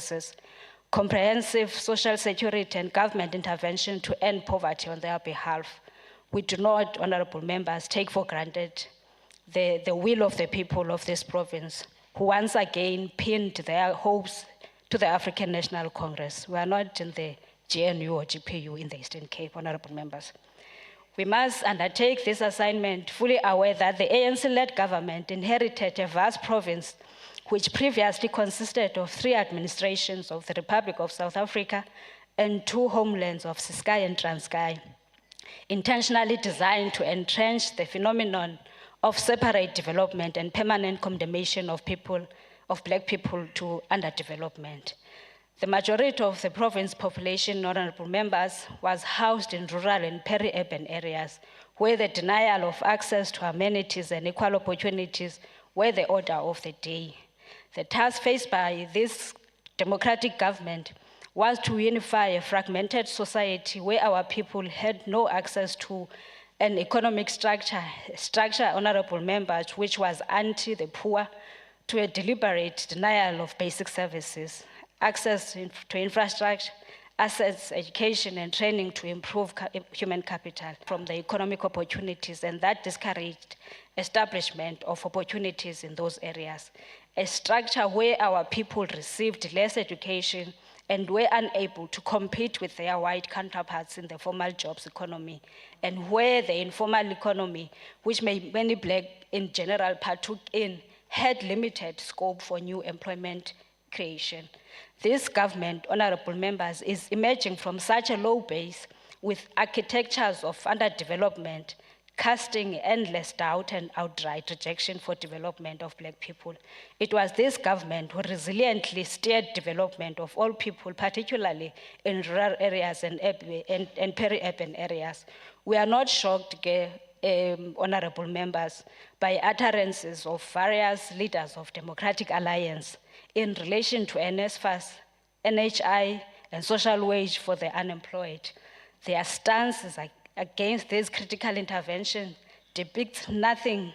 services, comprehensive social security and government intervention to end poverty on their behalf. We do not, honorable members, take for granted the will of the people of this province, who once again pinned their hopes to the African National Congress. We are not in the GNU or GPU in the Eastern Cape, honorable members. We must undertake this assignment fully aware that the ANC-led government inherited a vast province which previously consisted of 3 administrations of the Republic of South Africa and 2 homelands of Ciskei and Transkei, intentionally designed to entrench the phenomenon of separate development and permanent condemnation of black people to underdevelopment. The majority of the province population, honorable members, was housed in rural and peri-urban areas where the denial of access to amenities and equal opportunities were the order of the day. The task faced by this democratic government was to unify a fragmented society where our people had no access to an economic structure, honorable members, which was anti the poor, to a deliberate denial of basic services, access to infrastructure, assets, education, and training to improve human capital from the economic opportunities, and that discouraged establishment of opportunities in those areas. A structure where our people received less education and were unable to compete with their white counterparts in the formal jobs economy, and where the informal economy, which many black in general partook in, had limited scope for new employment creation. This government, honorable members, is emerging from such a low base with architectures of underdevelopment, casting endless doubt and outright rejection for development of black people. It was this government who resiliently steered development of all people, particularly in rural areas and peri-urban areas. We are not shocked, honorable members, by utterances of various leaders of Democratic Alliance in relation to NSFAS, NHI, and social wage for the unemployed. Their stances against this critical intervention depicts nothing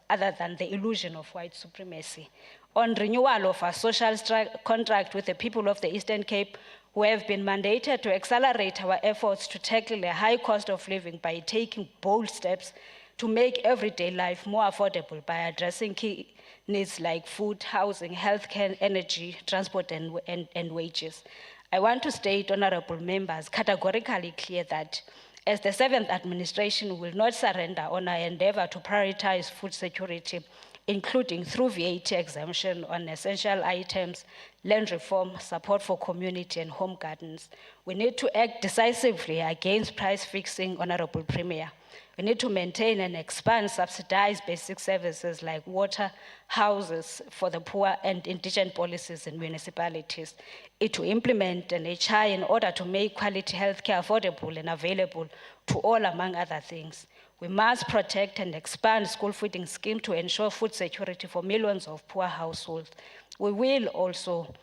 other than the illusion of white supremacy. On renewal of our social contract with the people of the Eastern Cape, we have been mandated to accelerate our efforts to tackle the high cost of living by taking bold steps to make everyday life more affordable by addressing key needs like food, housing, healthcare, energy, transport, and wages. I want to state, honorable members, categorically clear that as the 7th administration will not surrender on our endeavor to prioritize food security, including through VAT exemption on essential items, land reform, support for community and home gardens. We need to act decisively against price fixing, honorable Premier. We need to maintain and expand subsidized basic services like water, houses for the poor, and indigent policies in municipalities. To implement an HI in order to make quality healthcare affordable and available to all, among other things. We must protect and expand school feeding scheme to ensure food security for millions of poor households. We will also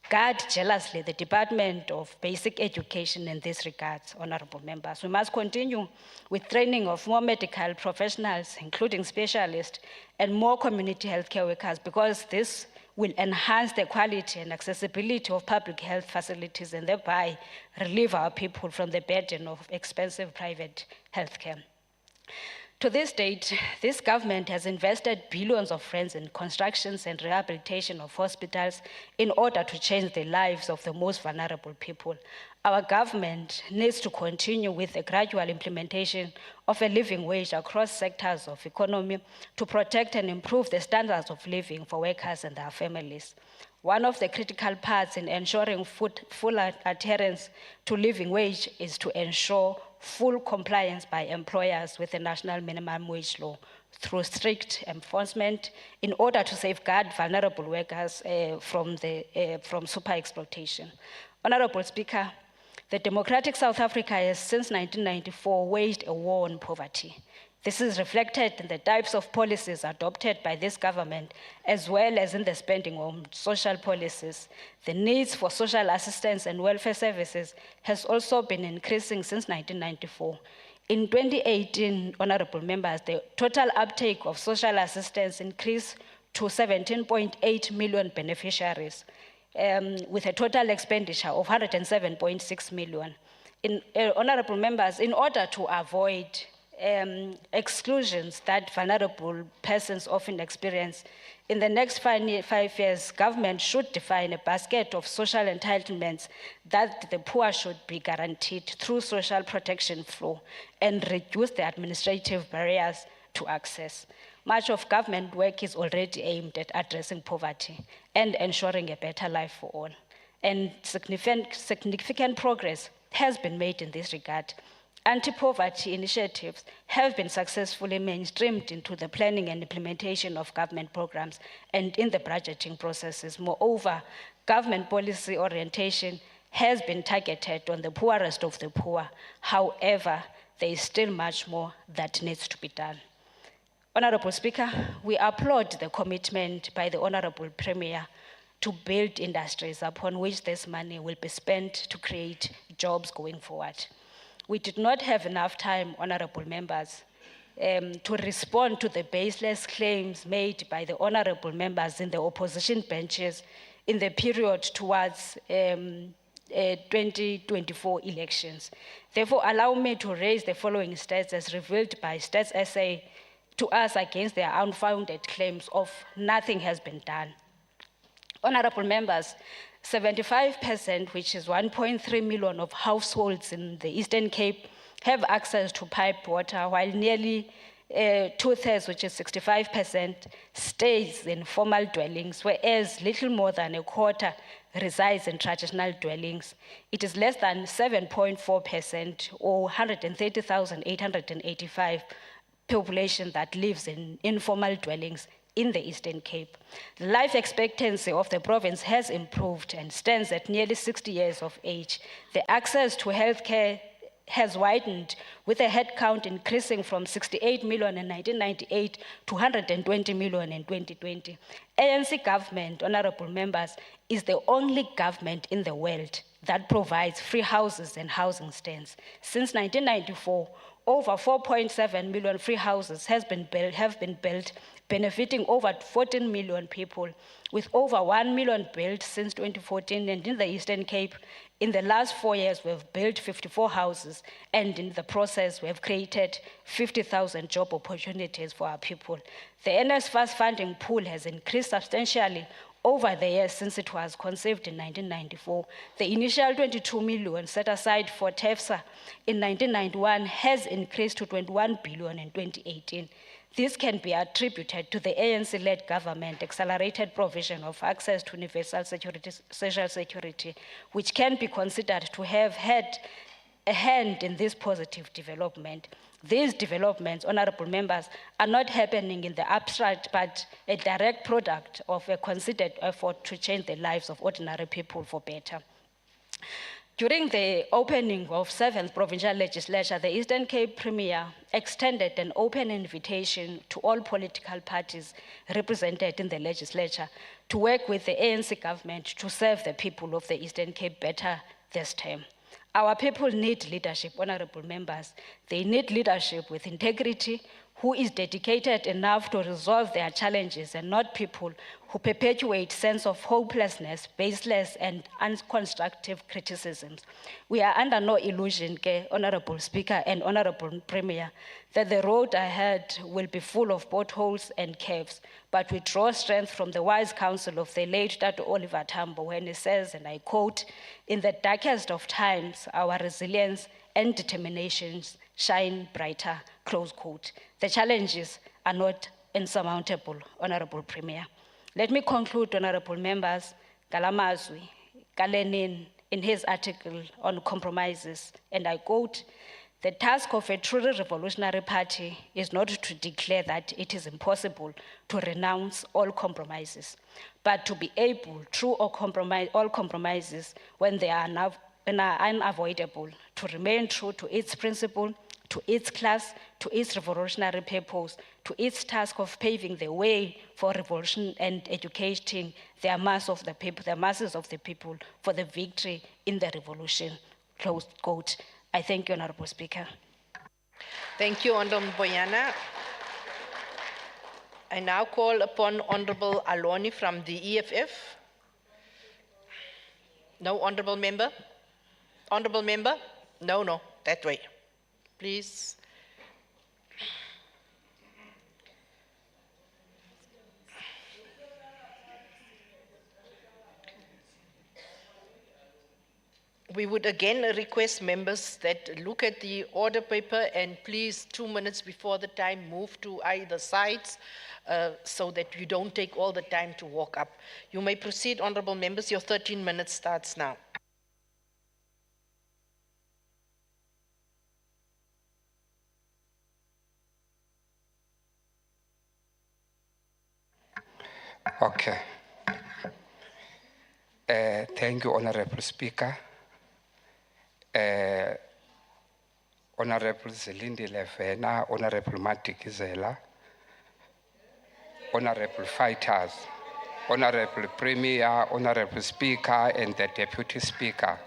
guard jealously the Department of Basic Education in this regard, honorable members. We must continue with training of more medical professionals, including specialists, and more community healthcare workers, because this will enhance the quality and accessibility of public health facilities and thereby relieve our people from the burden of expensive private healthcare. To this date, this government has invested billions of rands in constructions and rehabilitation of hospitals in order to change the lives of the most vulnerable people. Our government needs to continue with the gradual implementation of a living wage across sectors of economy to protect and improve the standards of living for workers and their families. One of the critical parts in ensuring full adherence to living wage is to ensure full compliance by employers with the national minimum wage law through strict enforcement in order to safeguard vulnerable workers from super exploitation. Honorable Speaker, the democratic South Africa has since 1994 waged a war on poverty. This is reflected in the types of policies adopted by this government, as well as in the spending on social policies. The needs for social assistance and welfare services has also been increasing since 1994. In 2018, honorable members, the total uptake of social assistance increased to 17.8 million beneficiaries. with a total expenditure of 107.6 million. Honorable members, in order to avoid exclusions that vulnerable persons often experience, in the next 5 years, government should define a basket of social entitlements that the poor should be guaranteed through social protection flow and reduce the administrative barriers to access. Much of government work is already aimed at addressing poverty and ensuring a better life for all. And significant progress has been made in this regard. Anti-poverty initiatives have been successfully mainstreamed into the planning and implementation of government programs and in the budgeting processes. Moreover, government policy orientation has been targeted on the poorest of the poor. However, there is still much more that needs to be done. Honorable Speaker, we applaud the commitment by the Honorable Premier to build industries upon which this money will be spent to create jobs going forward. We did not have enough time, honorable members, to respond to the baseless claims made by the honorable members in the opposition benches in the period towards 2024 elections. Therefore, allow me to raise the following stats as revealed by Stats SA to us against their unfounded claims of nothing has been done. Honorable members, 75%, which is 1.3 million of households in the Eastern Cape, have access to piped water, while nearly 2/3, which is 65%, stays in formal dwellings, whereas little more than a quarter resides in traditional dwellings. It is less than 7.4%, or 130,885 population that lives in informal dwellings in the Eastern Cape. The life expectancy of the province has improved and stands at nearly 60 years of age. The access to healthcare has widened, with a headcount increasing from 68 million in 1998 to 120 million in 2020. ANC government, honorable members, is the only government in the world that provides free houses and housing stands. Since 1994, over 4.7 million free houses have been built, benefiting over 14 million people, with over 1 million built since 2014. And in the Eastern Cape, in the last 4 years, we've built 54 houses, and in the process, we have created 50,000 job opportunities for our people. The NSFAS funding pool has increased substantially over the years since it was conceived in 1994. The initial 22 million set aside for TEFSA in 1991 has increased to 21 billion in 2018. This can be attributed to the ANC-led government accelerated provision of access to universal social security, which can be considered to have had a hand in this positive development. These developments, honorable members, are not happening in the abstract, but a direct product of a considered effort to change the lives of ordinary people for better. During the opening of 7th Provincial Legislature, the Eastern Cape Premier extended an open invitation to all political parties represented in the legislature to work with the ANC government to serve the people of the Eastern Cape better this term. Our people need leadership, honorable members. They need leadership with integrity, who is dedicated enough to resolve their challenges, and not people who perpetuate sense of hopelessness, baseless and unconstructive criticisms. We are under no illusion, Honorable Speaker and Honorable Premier, that the road ahead will be full of potholes and caves, but we draw strength from the wise counsel of the late Dr. Oliver Tambo when he says, and I quote, "In the darkest of times, our resilience and determinations shine brighter," close quote. The challenges are not insurmountable, Honorable Premier. Let me conclude, honorable members, Kalamazwi, Kalenin, in his article on compromises, and I quote, "The task of a truly revolutionary party is not to declare that it is impossible to renounce all compromises, but to be able, through all compromises, when they are unavoidable, to remain true to its principle, to its class, to its revolutionary purpose, to its task of paving the way for revolution and educating the masses of the people for the victory in the revolution," close quote. I thank you, Honorable Speaker. Thank you, Honorable Boyana. I now call upon Honorable Aloni from the EFF. No, honorable member? Honorable member? No, that way. Please. We would again request members that look at the order paper and please 2 minutes before the time move to either sides so that you don't take all the time to walk up. You may proceed, honorable members. Your 13 minutes starts now. Okay. Thank you, Honorable Speaker. Honorable Zelindi Levena, Honorable Mati Gizela, Honorable Fighters, Honorable Premier, Honorable Speaker, and the Deputy Speaker,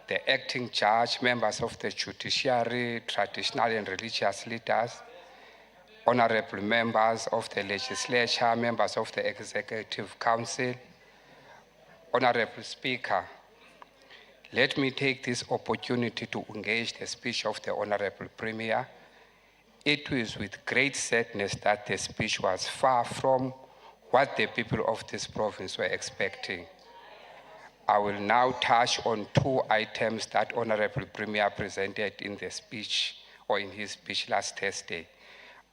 the Acting Judge, members of the Judiciary, traditional and religious leaders, Honorable members of the Legislature, members of the Executive Council, Honorable Speaker, let me take this opportunity to engage the speech of the Honorable Premier. It was with great sadness that the speech was far from what the people of this province were expecting. I will now touch on 2 items that Honorable Premier presented in the speech or in his speech last Thursday.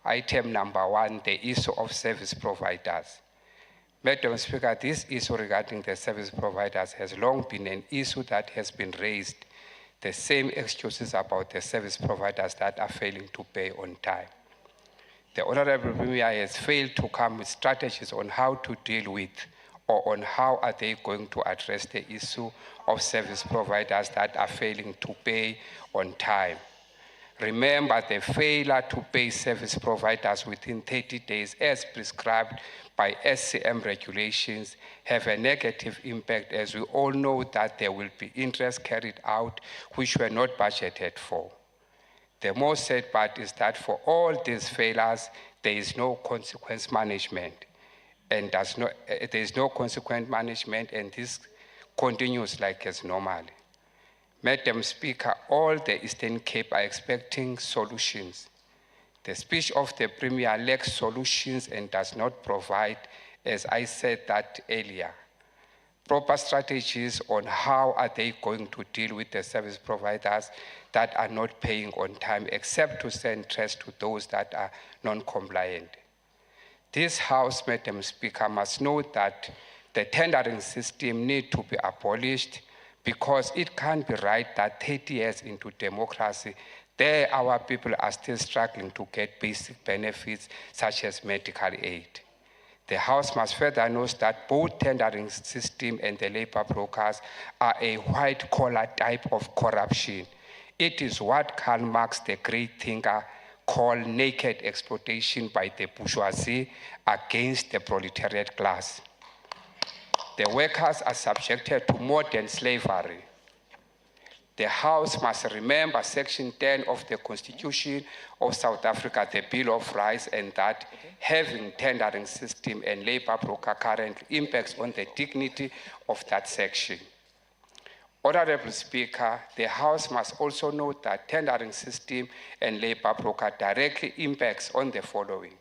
Item number 1, the issue of service providers. Madam Speaker, this issue regarding the service providers has long been an issue that has been raised. The same excuses about the service providers that are failing to pay on time. The Honorable Premier has failed to come with strategies on how to deal with or on how are they going to address the issue of service providers that are failing to pay on time. Remember, the failure to pay service providers within 30 days as prescribed by SCM regulations have a negative impact, as we all know that there will be interest carried out which were not budgeted for. The most sad part is that for all these failures, there is no consequence management, and there is no consequent management, and this continues like as normal. Madam Speaker, all the Eastern Cape are expecting solutions. The speech of the Premier lacks solutions and does not provide, as I said that earlier, proper strategies on how are they going to deal with the service providers that are not paying on time, except to send threats to those that are non-compliant. This House, Madam Speaker, must note that the tendering system needs to be abolished, because it can't be right that 30 years into democracy, there our people are still struggling to get basic benefits such as medical aid. The House must further note that both tendering system and the labor brokers are a white-collar type of corruption. It is what Karl Marx, the great thinker, called naked exploitation by the bourgeoisie against the proletariat class. The workers are subjected to modern slavery. The House must remember Section 10 of the Constitution of South Africa, the Bill of Rights, and that having tendering system and labor broker currently impacts on the dignity of that section. Honorable Speaker, the House must also note that tendering system and labor broker directly impacts on the following.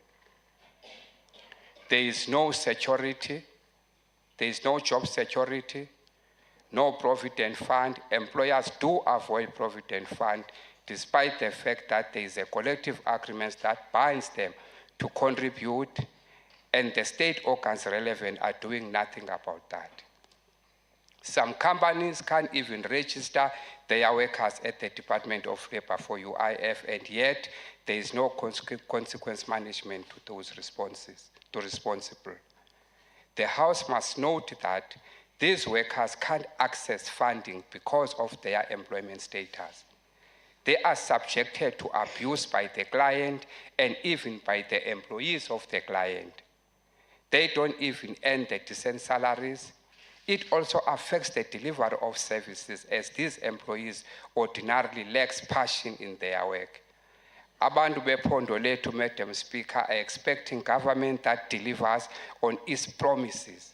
There is no security. There is no job security, no provident fund. Employers do avoid provident fund despite the fact that there is a collective agreement that binds them to contribute, and the state organs relevant are doing nothing about that. Some companies can't even register their workers at the Department of Labor for UIF, and yet there is no consequence management to those responsible. The House must note that these workers can't access funding because of their employment status. They are subjected to abuse by the client and even by the employees of the client. They don't even earn the decent salaries. It also affects the delivery of services, as these employees ordinarily lack passion in their work. Abantu bephondo lethu, Madam Speaker, are expecting government that delivers on its promises.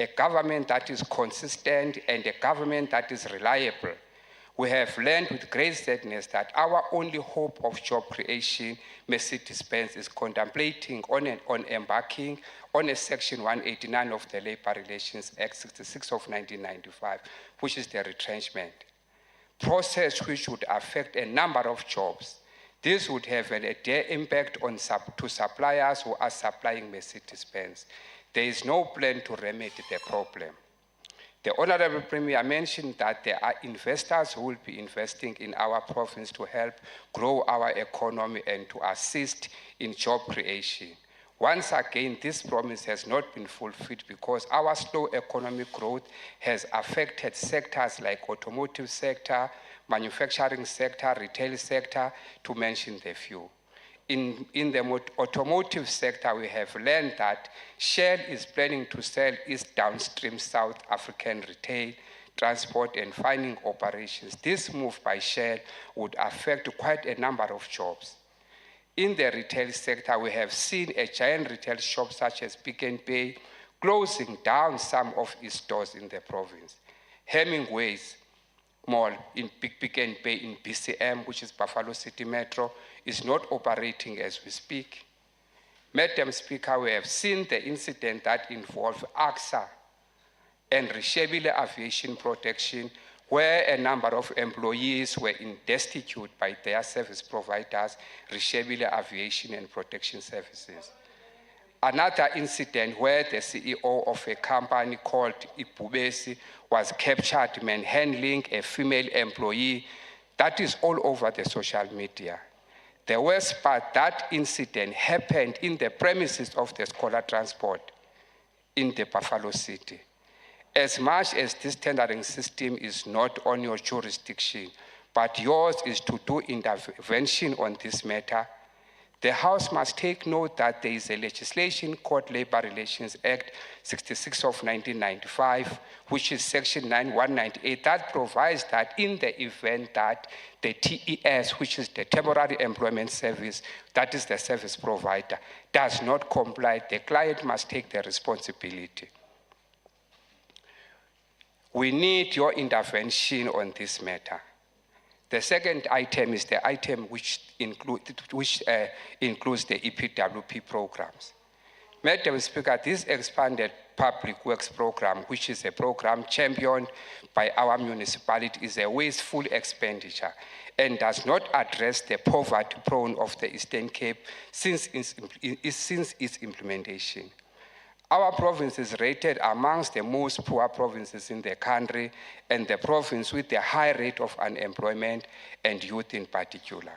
a government that is consistent, and a government that is reliable. We have learned with great sadness that our only hope of job creation, Mercedes-Benz is contemplating on embarking on a Section 189 of the Labor Relations Act 66 of 1995, which is the retrenchment process, which would affect a number of jobs. This would have a dire impact on to suppliers who are supplying Mercedes-Benz. There is no plan to remedy the problem. The Honorable Premier mentioned that there are investors who will be investing in our province to help grow our economy and to assist in job creation. Once again, this promise has not been fulfilled because our slow economic growth has affected sectors like automotive sector, manufacturing sector, retail sector, to mention the few. In the automotive sector, we have learned that Shell is planning to sell its downstream South African retail, transport, and refining operations. This move by Shell would affect quite a number of jobs. In the retail sector, we have seen a giant retail shop such as Pick n Pay closing down some of its stores in the province. Hemingway's Mall in Pick n Pay in BCM, which is Buffalo City Metro, is not operating as we speak. Madam Speaker, we have seen the incident that involved AXA and Rishebile Aviation Protection, where a number of employees were destitute by their service providers, Rishebile Aviation and Protection Services. Another incident where the CEO of a company called Ibubesi was captured manhandling a female employee. That is all over the social media. The worst part, that incident happened in the premises of the Scholar Transport in the Buffalo City. As much as this tendering system is not on your jurisdiction, but yours is to do intervention on this matter, the House must take note that there is a legislation called Labor Relations Act 66 of 1995, which is Section 9198, that provides that in the event that the TES, which is the Temporary Employment Service, that is the service provider, does not comply, the client must take the responsibility. We need your intervention on this matter. The second item is the item which includes the EPWP programs. Madam Speaker, this expanded public works program, which is a program championed by our municipality, is a wasteful expenditure and does not address the poverty prone of the Eastern Cape since its implementation. Our province is rated amongst the most poor provinces in the country and the province with the high rate of unemployment and youth in particular.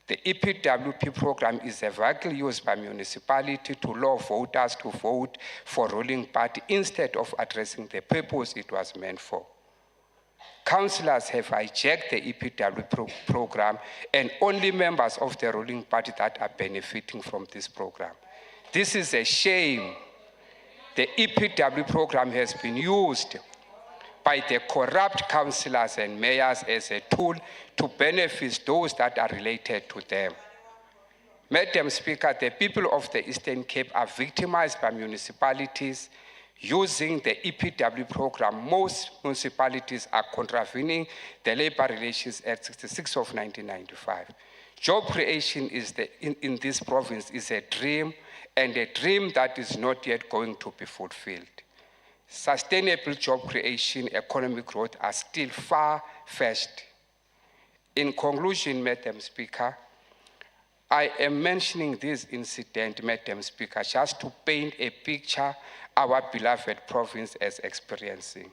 The EPWP program is a vehicle used by municipality to lure voters to vote for ruling party instead of addressing the purpose it was meant for. Councillors have hijacked the EPW program and only members of the ruling party that are benefiting from this program. This is a shame. The EPW program has been used by the corrupt councillors and mayors as a tool to benefit those that are related to them. Madam Speaker, the people of the Eastern Cape are victimized by municipalities using the EPW program. Most municipalities are contravening the Labor Relations Act 66 of 1995. Job creation in this province is a dream, and a dream that is not yet going to be fulfilled. Sustainable job creation, economic growth are still far-fetched. In conclusion, Madam Speaker, I am mentioning this incident, Madam Speaker, just to paint a picture our beloved province is experiencing.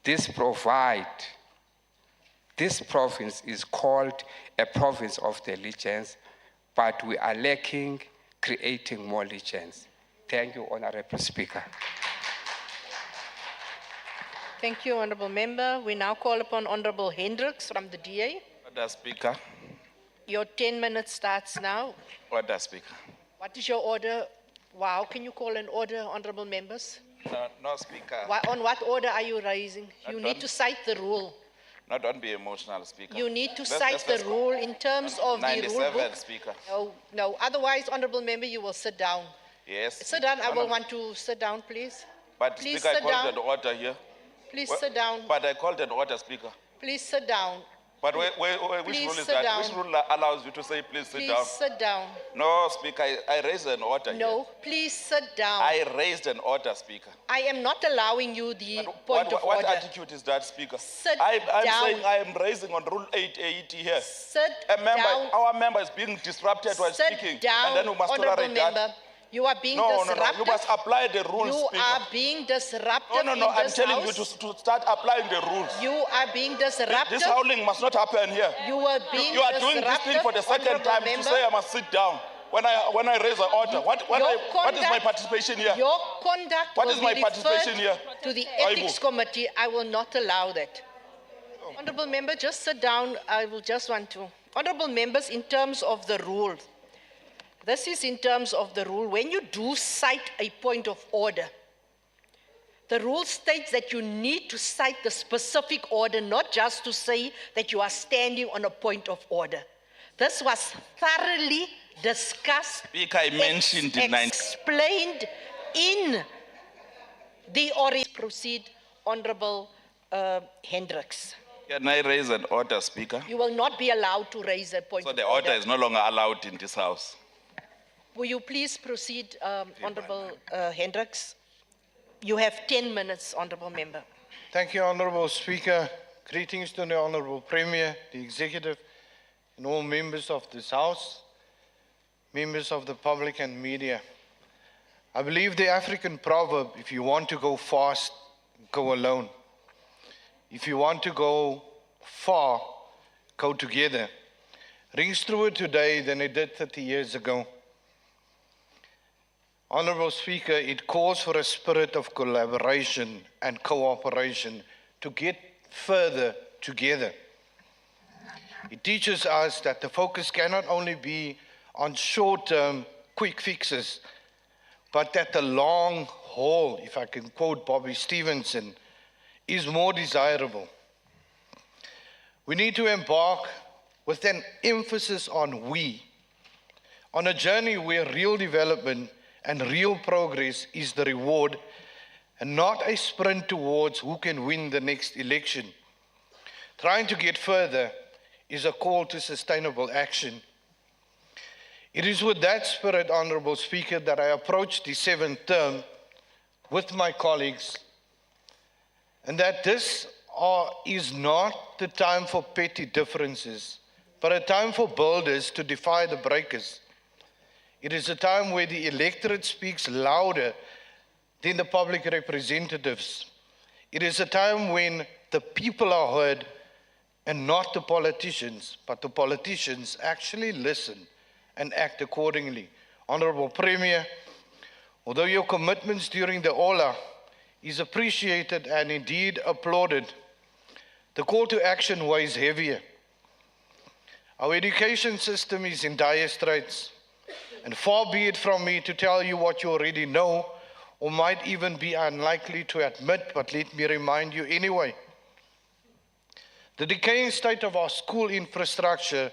This province is called a province of the legends, but we are lacking creating more legends. Thank you, Honorable Speaker. Thank you, Honourable Member. We now call upon Honourable Hendricks from the DA. Order, Speaker. Your 10 minutes starts now. Order, Speaker. What is your order? Wow, can you call an order, Honourable Members? No, Speaker. On what order are you raising? You need to cite the rule. No, don't be emotional, Speaker. You need to cite the rule in terms of the rule book. Speaker. No. Otherwise, Honourable Member, you will sit down. Yes. Sit down. I will want to sit down, please. But Please Speaker, I sit called down. an order here. Please Well, sit down. But I called an order, Speaker. Please sit down. But which Please rule is sit that? down. Which rule allows you to say, please sit Please down? sit down. No, Speaker, I raised an order here. No, please sit down. I raised an order, Speaker. I am not allowing you the What point of order. attitude is that, Speaker? Sit I'm down. saying I am raising on Rule 880 here. Sit Down. down. Our member is being disrupted while Sit speaking. down, And then we must honorable tolerate that. member. You are being No, disruptive. you must apply the rules, You Speaker. are being disruptive No, in I'm this telling you house. to start applying the rules. You are being disruptive. This howling must not happen here. You are being You are doing this thing for the second honorable time member. to say I must sit down when I raise an order. What is my participation here? Your conduct What will is my be participation referred here? to the Aibu. ethics committee. I will not allow that. Honorable member, just sit down. I will just want to. Honorable members, in terms of the rule, this is in terms of the rule. When you do cite a point of order, the rule states that you need to cite the specific order, not just to say that you are standing on a point of order. This was thoroughly discussed, Speaker, I mentioned the ninth. explained in the order. Proceed, Honorable Hendricks. Can I raise an order, Speaker? You will not be allowed to raise a point So of the order. order is no longer allowed in this house. Will you please proceed, Honorable Hendricks? You have 10 minutes, Honorable Member. Thank you, Honourable Speaker. Greetings to the Honourable Premier, the Executive, and all members of this House, members of the public and media. I believe the African proverb, if you want to go fast, go alone. If you want to go far, go together. Rings truer today than it did 30 years ago. Honourable Speaker, it calls for a spirit of collaboration and cooperation to get further together. It teaches us that the focus cannot only be on short-term quick fixes, but that the long haul, if I can quote Bobby Stevenson, is more desirable. We need to embark with an emphasis on we, on a journey where real development and real progress is the reward and not a sprint towards who can win the next election. Trying to get further is a call to sustainable action. It is with that spirit, Honourable Speaker, that I approach the 7th term with my colleagues, and that this is not the time for petty differences, but a time for builders to defy the breakers. It is a time where the electorate speaks louder than the public representatives. It is a time when the people are heard and not the politicians, but the politicians actually listen and act accordingly. Honourable Premier, although your commitments during the Ola is appreciated and indeed applauded, the call to action weighs heavier. Our education system is in dire straits. And far be it from me to tell you what you already know or might even be unlikely to admit, but let me remind you anyway. The decaying state of our school infrastructure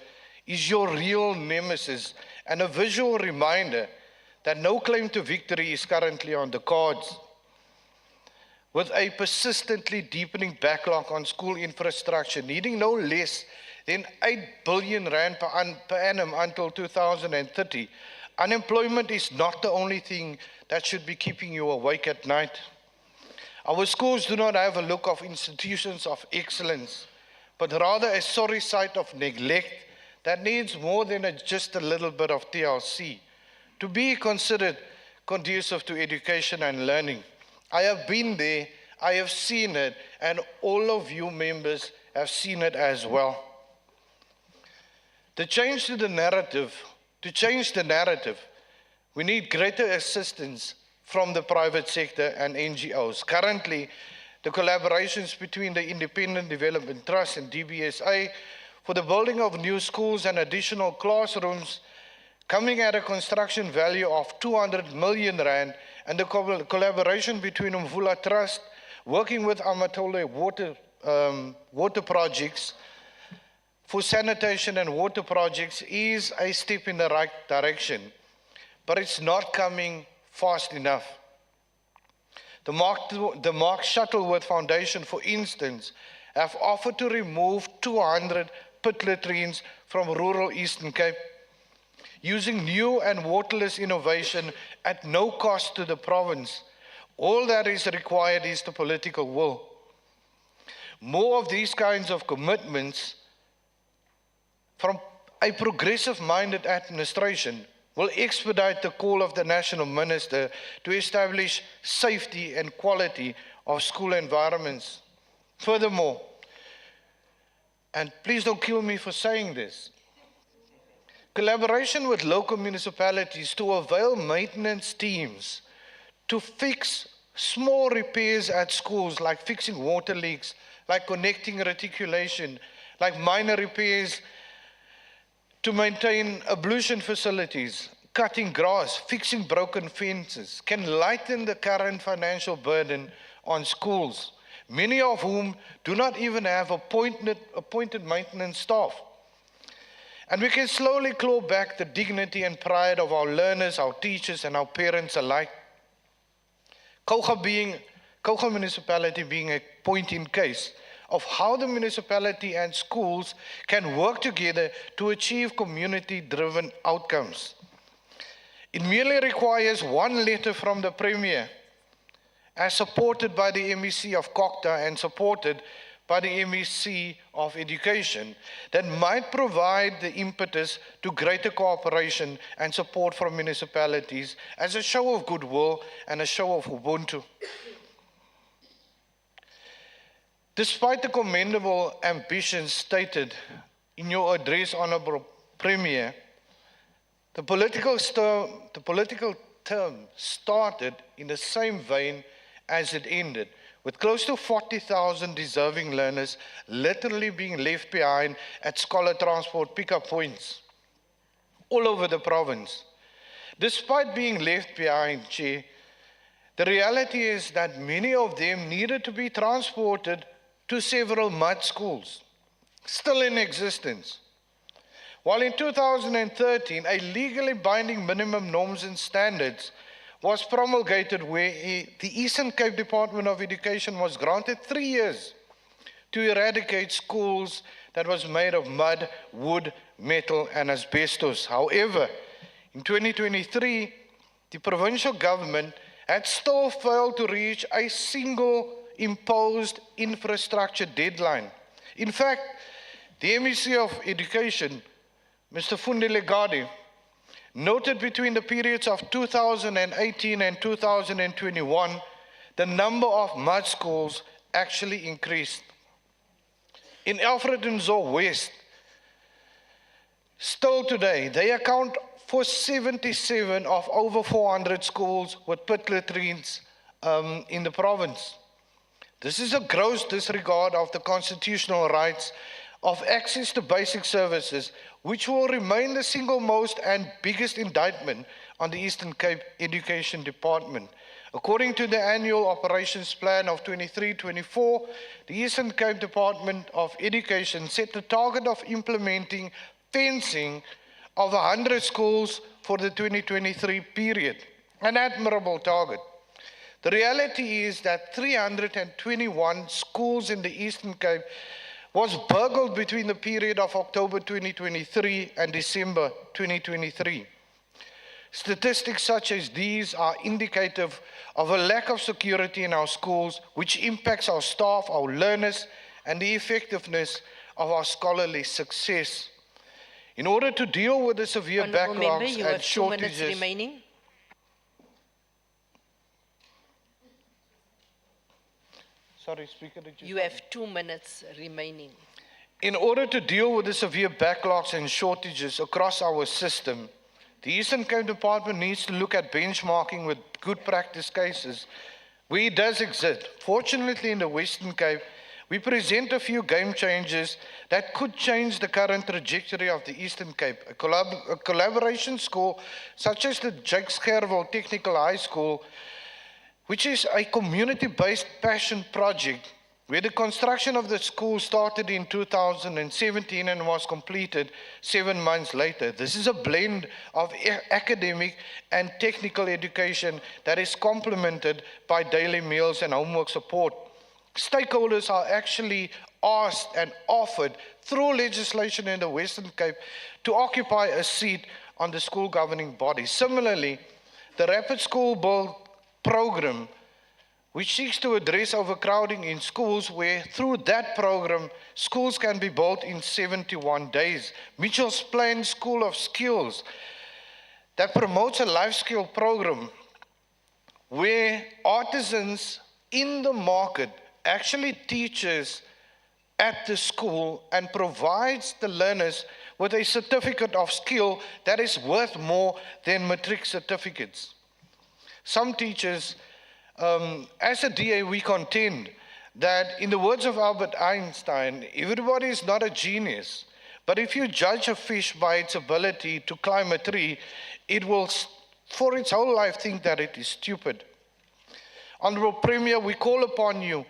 is your real nemesis and a visual reminder that no claim to victory is currently on the cards. With a persistently deepening backlog on school infrastructure, needing no less than 8 billion rand per annum until 2030, unemployment is not the only thing that should be keeping you awake at night. Our schools do not have a look of institutions of excellence, but rather a sorry sight of neglect that needs more than just a little bit of TLC to be considered conducive to education and learning. I have been there, I have seen it, and all of you members have seen it as well. To change the narrative, we need greater assistance from the private sector and NGOs. Currently, the collaborations between the Independent Development Trust and DBSA for the building of new schools and additional classrooms coming at a construction value of 200 million rand, and the collaboration between Mvula Trust working with Amatole water projects for sanitation and water projects is a step in the right direction, but it's not coming fast enough. The Mark Shuttleworth Foundation, for instance, have offered to remove 200 pit latrines from rural Eastern Cape, using new and waterless innovation at no cost to the province. All that is required is the political will. More of these kinds of commitments from a progressive-minded administration will expedite the call of the National Minister to establish safety and quality of school environments. Furthermore, and please don't kill me for saying this, collaboration with local municipalities to avail maintenance teams to fix small repairs at schools, like fixing water leaks, like connecting reticulation, like minor repairs to maintain ablution facilities, cutting grass, fixing broken fences, can lighten the current financial burden on schools, many of whom do not even have appointed maintenance staff. And we can slowly claw back the dignity and pride of our learners, our teachers, and our parents alike. Kouga municipality being a point in case of how the municipality and schools can work together to achieve community-driven outcomes. It merely requires one letter from the Premier, as supported by the MEC of COCTA and supported by the MEC of Education, that might provide the impetus to greater cooperation and support from municipalities as a show of goodwill and a show of Ubuntu. Despite the commendable ambitions stated in your address, Honourable Premier, the political term started in the same vein as it ended, with close to 40,000 deserving learners literally being left behind at scholar transport pickup points all over the province. Despite being left behind, Chair, the reality is that many of them needed to be transported to several mud schools, still in existence. While in 2013, a legally binding minimum norms and standards was promulgated where the Eastern Cape Department of Education was granted 3 years to eradicate schools that was made of mud, wood, metal, and asbestos. However, in 2023, the provincial government had still failed to reach a single imposed infrastructure deadline. In fact, the MEC of Education, Mr. Fundile Gadi, noted between the periods of 2018 and 2021, the number of mud schools actually increased. In Alfred and Zoe West, still today, they account for 77 of over 400 schools with pit latrines in the province. This is a gross disregard of the constitutional rights of access to basic services, which will remain the single most and biggest indictment on the Eastern Cape Education Department. According to the annual operations plan of 23-24, the Eastern Cape Department of Education set the target of implementing fencing of 100 schools for the 2023 period, an admirable target. The reality is that 321 schools in the Eastern Cape was burgled between the period of October 2023 and December 2023. Statistics such as these are indicative of a lack of security in our schools, which impacts our staff, our learners, and the effectiveness of our scholarly success. In order to deal with the severe Honourable Member, backlogs you and have 2 minutes shortages, remaining. Sorry, Speaker, did You have 2 minutes remaining. In order to deal with the severe backlogs and shortages across our system, the Eastern Cape Department needs to look at benchmarking with good practice cases where it does exist. Fortunately, in the Western Cape, we present a few game changers that could change the current trajectory of the Eastern Cape. A collaboration school such as the Jakes Gerwel Technical High School, which is a community-based passion project where the construction of the school started in 2017 and was completed 7 months later. This is a blend of academic and technical education that is complemented by daily meals and homework support. Stakeholders are actually asked and offered through legislation in the Western Cape to occupy a seat on the school governing body. Similarly, the Rapid School Build program, which seeks to address overcrowding in schools, where through that program, schools can be built in 71 days. Mitchell's Plan School of Skills, that promotes a life skill program where artisans in the market actually teaches at the school and provides the learners with a certificate of skill that is worth more than matric certificates. Some teachers, as a DA, we contend that, in the words of Albert Einstein, everybody is not a genius, but if you judge a fish by its ability to climb a tree, it will, for its whole life, think that it is stupid. Honourable Premier, we call upon you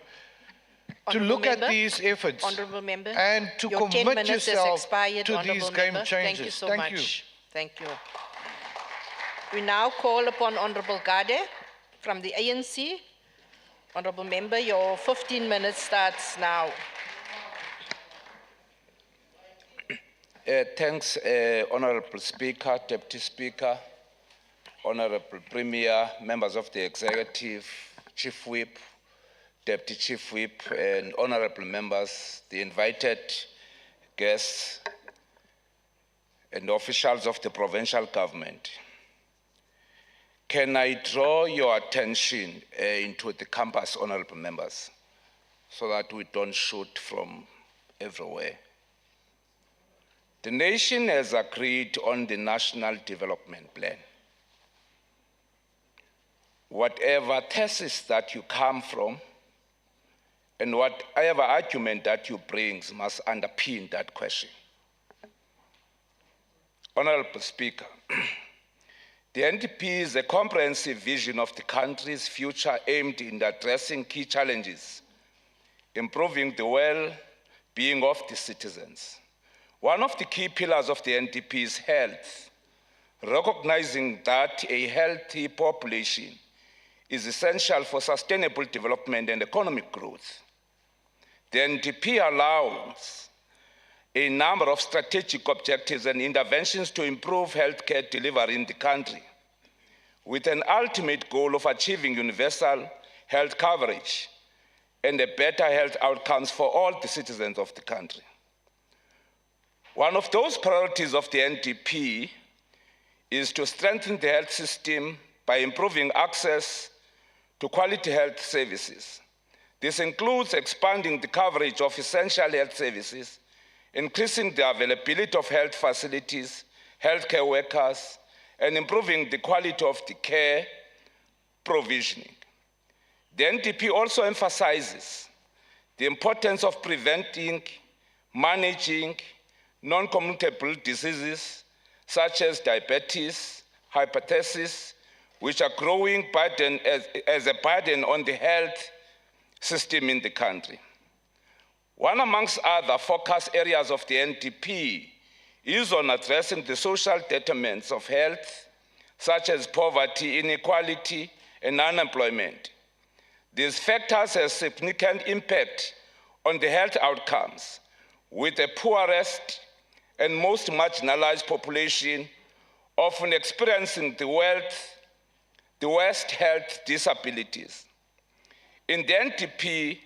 to look at these efforts and to commit yourself to these game changers. Thank you so much. Thank you. We now call upon Honourable Gade from the ANC. Honourable Member, your 15 minutes starts now. Thanks, Honourable Speaker, Deputy Speaker, Honourable Premier, members of the Executive, Chief Whip, Deputy Chief Whip, and honourable members, the invited guests, and officials of the provincial government. Can I draw your attention into the campus, honourable members, so that we don't shoot from everywhere? The nation has agreed on the National Development Plan. Whatever thesis that you come from, and whatever argument that you bring must underpin that question. Honourable Speaker, the NDP is a comprehensive vision of the country's future aimed in addressing key challenges, improving the well-being of the citizens. One of the key pillars of the NDP is health, recognizing that a healthy population is essential for sustainable development and economic growth. The NDP allows a number of strategic objectives and interventions to improve healthcare delivery in the country, with an ultimate goal of achieving universal health coverage and a better health outcomes for all the citizens of the country. One of those priorities of the NDP is to strengthen the health system by improving access to quality health services. This includes expanding the coverage of essential health services, increasing the availability of health facilities, healthcare workers, and improving the quality of the care provisioning. The NDP also emphasizes the importance of preventing, managing non-communicable diseases such as diabetes, hypertension, which are growing burden as a burden on the health system in the country. One amongst other focus areas of the NDP is on addressing the social determinants of health, such as poverty, inequality, and unemployment. These factors have significant impact on the health outcomes, with the poorest and most marginalized population often experiencing the worst health disabilities. The NDP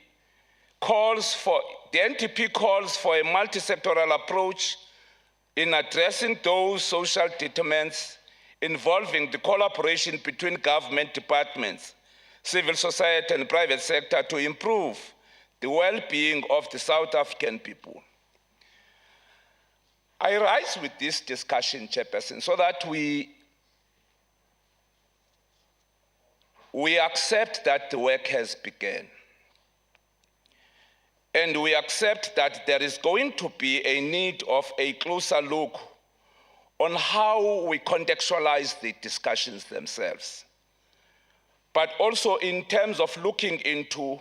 calls for a multi-sectoral approach in addressing those social determinants, involving the collaboration between government departments, civil society, and private sector to improve the well-being of the South African people. I rise with this discussion, Chairperson, so that we accept that the work has begun. And we accept that there is going to be a need of a closer look on how we contextualize the discussions themselves, but also in terms of looking into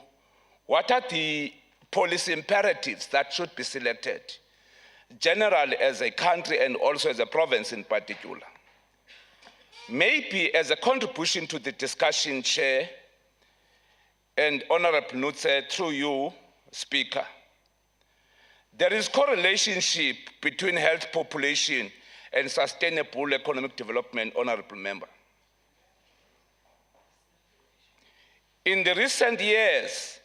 what are the policy imperatives that should be selected, generally as a country and also as a province in particular. Maybe as a contribution to the discussion, Chair, and Honorable Nutse, through you, Speaker, there is correlation between health population and sustainable economic development, Honorable Member. In the recent years,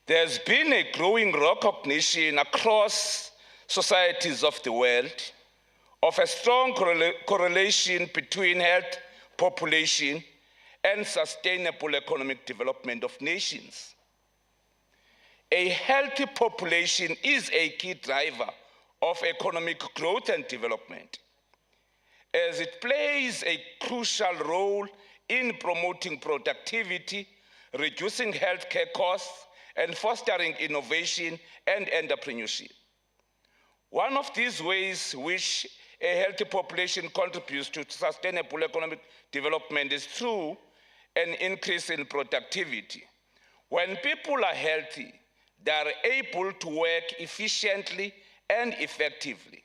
there's been a growing recognition across societies of the world of a strong correlation between health population and sustainable economic development of nations. A healthy population is a key driver of economic growth and development, as it plays a crucial role in promoting productivity, reducing healthcare costs, and fostering innovation and entrepreneurship. One of these ways which a healthy population contributes to sustainable economic development is through an increase in productivity. When people are healthy, they are able to work efficiently and effectively,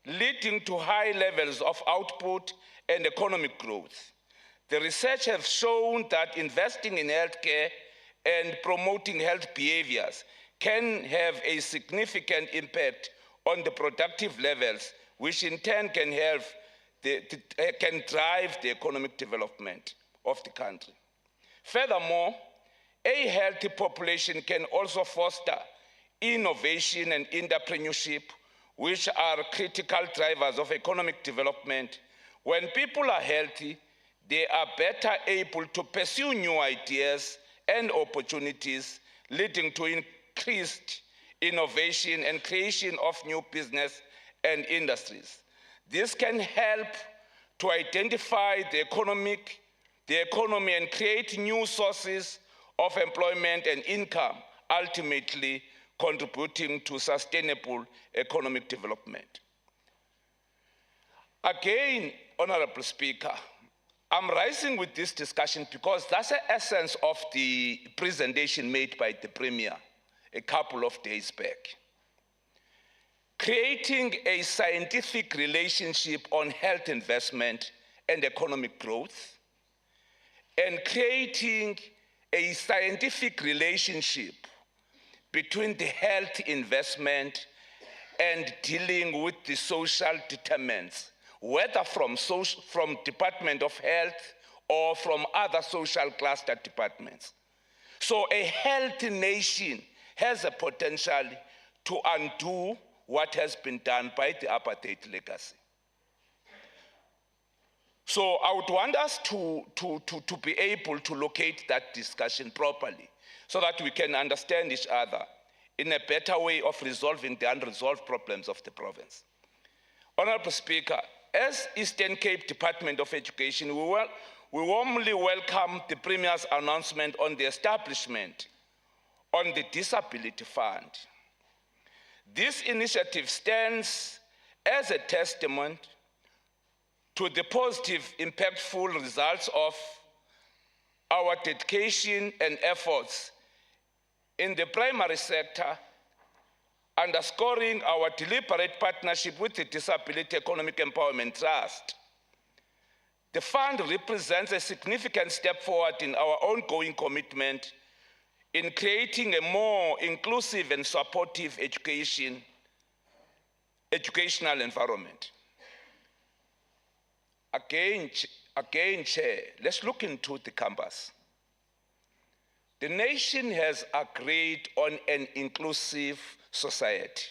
leading to high levels of output and economic growth. The research has shown that investing in healthcare and promoting health behaviors can have a significant impact on the productive levels, which in turn can drive the economic development of the country. Furthermore, a healthy population can also foster innovation and entrepreneurship, which are critical drivers of economic development. When people are healthy, they are better able to pursue new ideas and opportunities, leading to increased innovation and creation of new business and industries. This can help to identify the economy and create new sources of employment and income, ultimately contributing to sustainable economic development. Again, Honorable Speaker, I'm rising with this discussion because that's the essence of the presentation made by the Premier a couple of days back. Creating a scientific relationship on health investment and economic growth, and creating a scientific relationship between the health investment and dealing with the social determinants, whether from Department of Health or from other social cluster departments. So a healthy nation has a potential to undo what has been done by the apartheid legacy. So I would want us to be able to locate that discussion properly so that we can understand each other in a better way of resolving the unresolved problems of the province. Honorable Speaker, as Eastern Cape Department of Education, we warmly welcome the Premier's announcement on the establishment on the Disability Fund. This initiative stands as a testament to the positive, impactful results of our dedication and efforts in the primary sector, underscoring our deliberate partnership with the Disability Economic Empowerment Trust. The fund represents a significant step forward in our ongoing commitment in creating a more inclusive and supportive educational environment. Again, Chair, let's look into the campus. The nation has agreed on an inclusive society.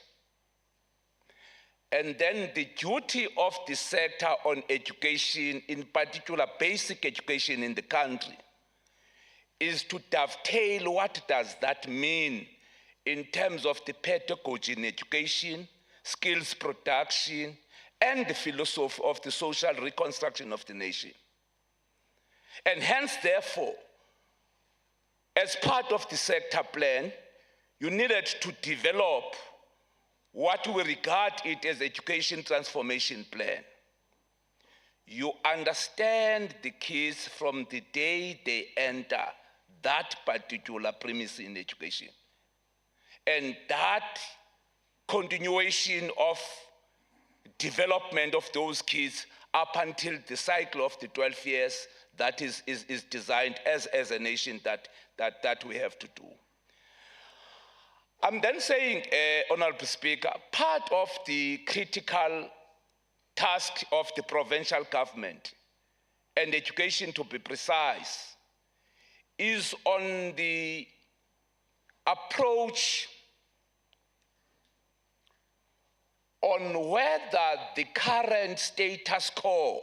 And then the duty of the sector on education, in particular basic education in the country, is to dovetail what does that mean in terms of the pedagogy in education, skills production, and the philosophy of the social reconstruction of the nation. And hence, therefore, as part of the sector plan, you needed to develop what we regard it as education transformation plan. You understand the kids from the day they enter that particular premise in education. and that continuation of development of those kids up until the cycle of the 12 years that is designed as a nation that we have to do. I'm then saying, Honorable Speaker, part of the critical task of the provincial government, and education to be precise, is on the approach on whether the current status quo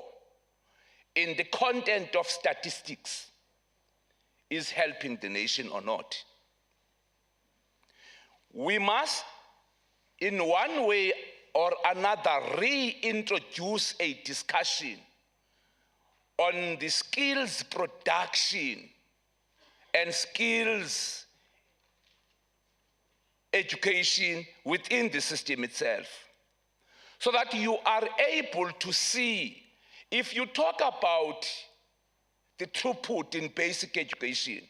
in the content of statistics is helping the nation or not. We must, in one way or another, reintroduce a discussion on the skills production and skills education within the system itself, so that you are able to see, if you talk about the throughput in basic education,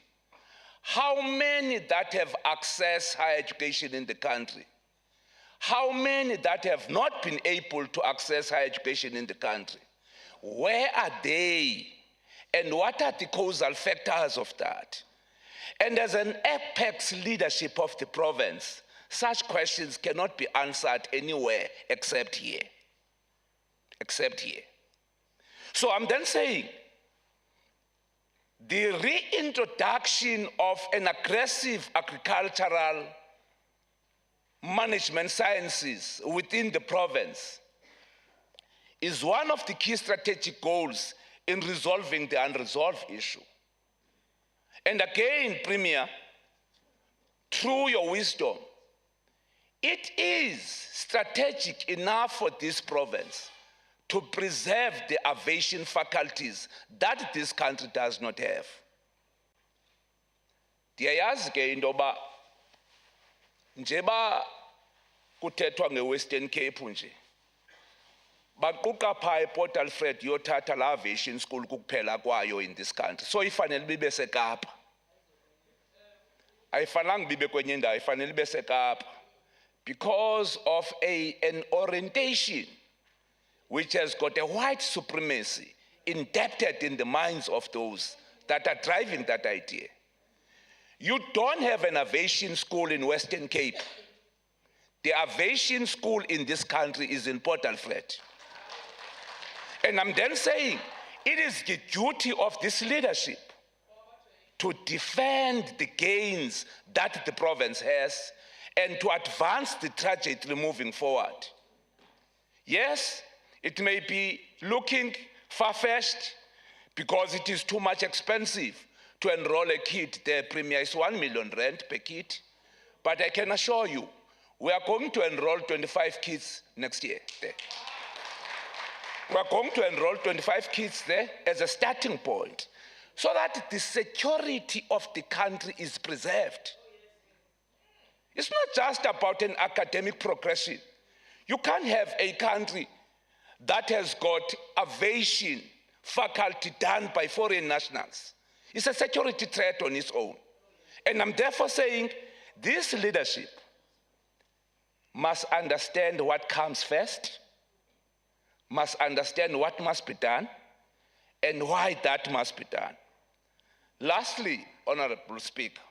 how many that have accessed higher education in the country, how many that have not been able to access higher education in the country, where are they, and what are the causal factors of that? And as an apex leadership of the province, such questions cannot be answered anywhere except here. Except here. So I'm then saying, the reintroduction of an aggressive agricultural management sciences within the province is one of the key strategic goals in resolving the unresolved issue. And again, Premier, through your wisdom, it is strategic enough for this province to preserve the aviation faculties that this country does not have. Ndiyayazi ke into yoba njeba kuthethwa nge-Western Cape nje, baquqa phaa ePort Alfred yothatha la aviation school kukuphela kwayo in this country. So ifanele bibe seKapa. Ayifanelanga bibe kwenye indawo, ifanele ibe seKapa, because of an orientation which has got a white supremacy indebted in the minds of those that are driving that idea. You don't have an aviation school in Western Cape. The aviation school in this country is in Port Alfred. And I'm then saying, it is the duty of this leadership to defend the gains that the province has and to advance the trajectory moving forward. Yes, it may be looking far-fetched because it is too much expensive to enroll a kid. The Premier is 1 million rand per kid. But I can assure you, we are going to enroll 25 kids next year there. We are going to enroll 25 kids there as a starting point, so that the security of the country is preserved. It's not just about an academic progression. You can't have a country that has got aviation faculty done by foreign nationals. It's a security threat on its own. And I'm therefore saying this leadership must understand what comes first, must understand what must be done, and why that must be done. Lastly, Honorable Speaker,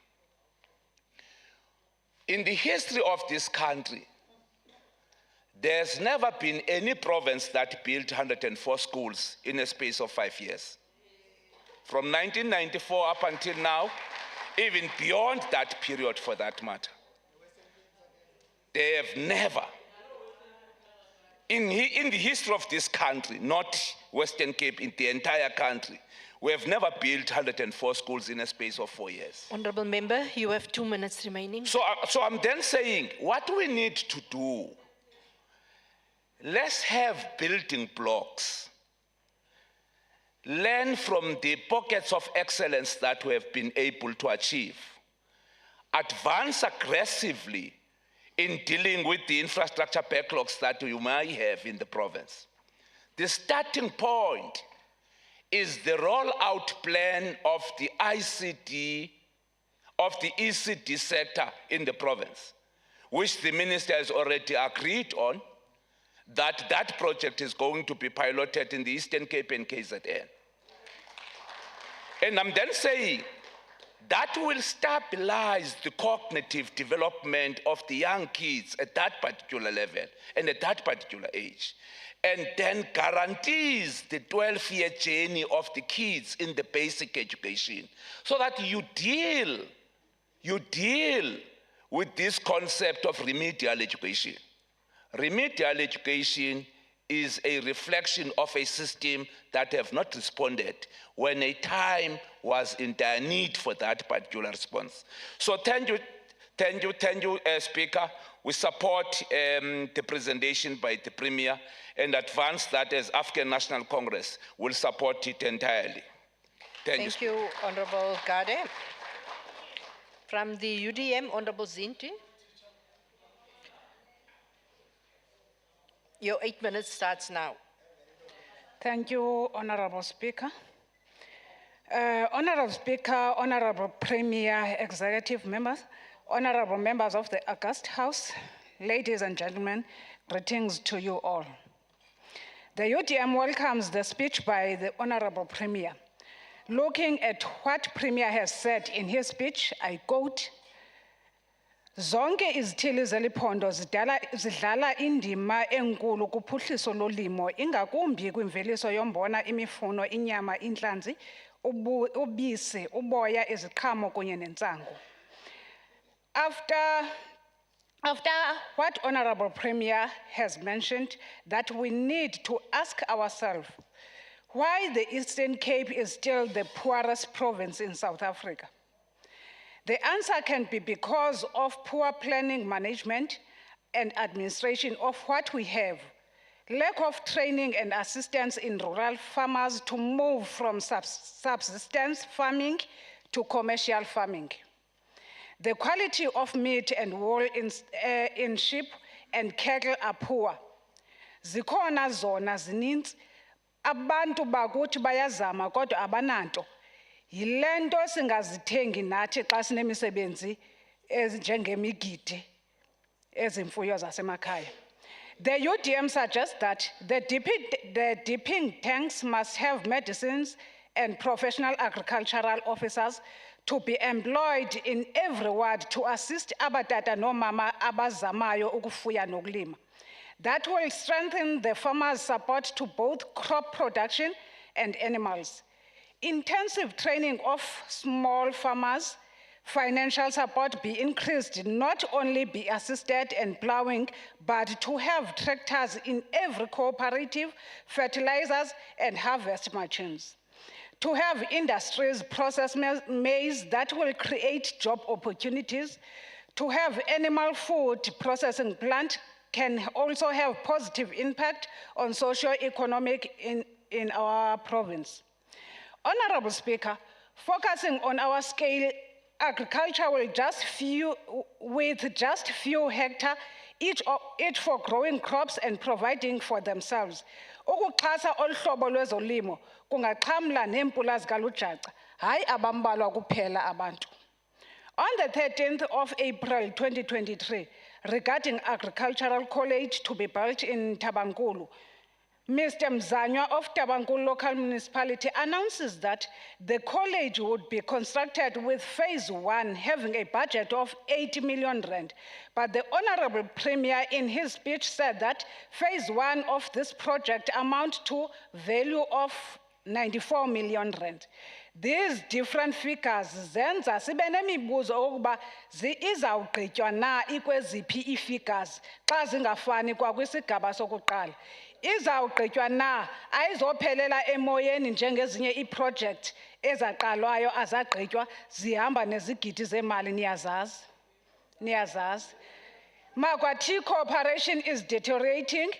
in the history of this country, there's never been any province that built 104 schools in a space of 5 years. From 1994 up until now, even beyond that period for that matter. They have never, in the history of this country, not Western Cape, in the entire country, we have never built 104 schools in a space of 4 years. Honorable Member, you have 2 minutes remaining. So I'm then saying, what we need to do, let's have building blocks. Learn from the pockets of excellence that we have been able to achieve. Advance aggressively in dealing with the infrastructure backlogs that you may have in the province. The starting point is the rollout plan of the ICT, of the ECD sector in the province. which the minister has already agreed on, that that project is going to be piloted in the Eastern Cape and KZN. And I'm then saying that will stabilize the cognitive development of the young kids at that particular level and at that particular age, and then guarantees the 12-year journey of the kids in the basic education, so that you deal with this concept of remedial education. Remedial education is a reflection of a system that have not responded when a time was in dire need for that particular response. So thank you, Speaker. We support the presentation by the Premier and advance that as African National Congress will support it entirely. Thank you, Honorable Gade. From the UDM, Honorable Zinti. Your 8 minutes starts now. Thank you, Honorable Speaker. Honorable Speaker, Honorable Premier, executive members, honorable members of the August House, ladies and gentlemen, greetings to you all. The UDM welcomes the speech by the Honorable Premier. Looking at what Premier has said in his speech, I quote, "Zonke izithili zeliphondo zidlala indima enkulu kuphuhliso lolimo, ingakumbi kwimveliso yombona, imifuno, inyama, inhlanzi, ubisi, uboya, iziqhamo kunye nentsangu." After what Honorable Premier has mentioned, that we need to ask ourselves why the Eastern Cape is still the poorest province in South Africa. The answer can be because of poor planning, management, and administration of what we have, lack of training and assistance in rural farmers to move from subsistence farming to commercial farming. The quality of meat and wool in sheep and cattle are poor. Zikhona zona zininzi, abantu bakuthi bayazama kodwa abananto. Yilento singazithengi nathi xa sinemisebenzi ezinjengemigidi ezimfuyo zasemakhaya. The UDM suggests that the dipping tanks must have medicines and professional agricultural officers to be employed in every ward to assist abatata no mama abazamayo ukufuya nokulima. That will strengthen the farmers' support to both crop production and animals. Intensive training of small farmers, financial support be increased, not only be assisted in plowing, but to have tractors in every cooperative, fertilizers and harvest machines. To have industries process maize that will create job opportunities. To have animal food processing plant can also have positive impact on socio-economic in our province. Honorable Speaker, focusing on our scale, agriculture with just few hectares, each for growing crops and providing for themselves. Ukuxhasa olu hlobo lwezolimo kungaxhamla neempula zikalujaca, hayi abambalwa kuphela abantu. On the 13th of April 2023, regarding agricultural college to be built in Tabankulu, Mr. Mzanywa of Tabankulu local municipality announces that the college would be constructed with phase 1 having a budget of 80 million rand. But the Honorable Premier in his speech said that phase 1 of this project amount to value of 94 million rand. These different figures zenza sibe nemibuzo okuba izawugqitywa na ikweziphi ii-figures xa zingafani kwakwisigaba sokuqala. Izawugqitywa na ayizophelela emoyeni njengezinye ii-project ezaqalwayo azagqitywa zihamba nezigidi zemali niyazazi. Makwathi cooperation is deteriorating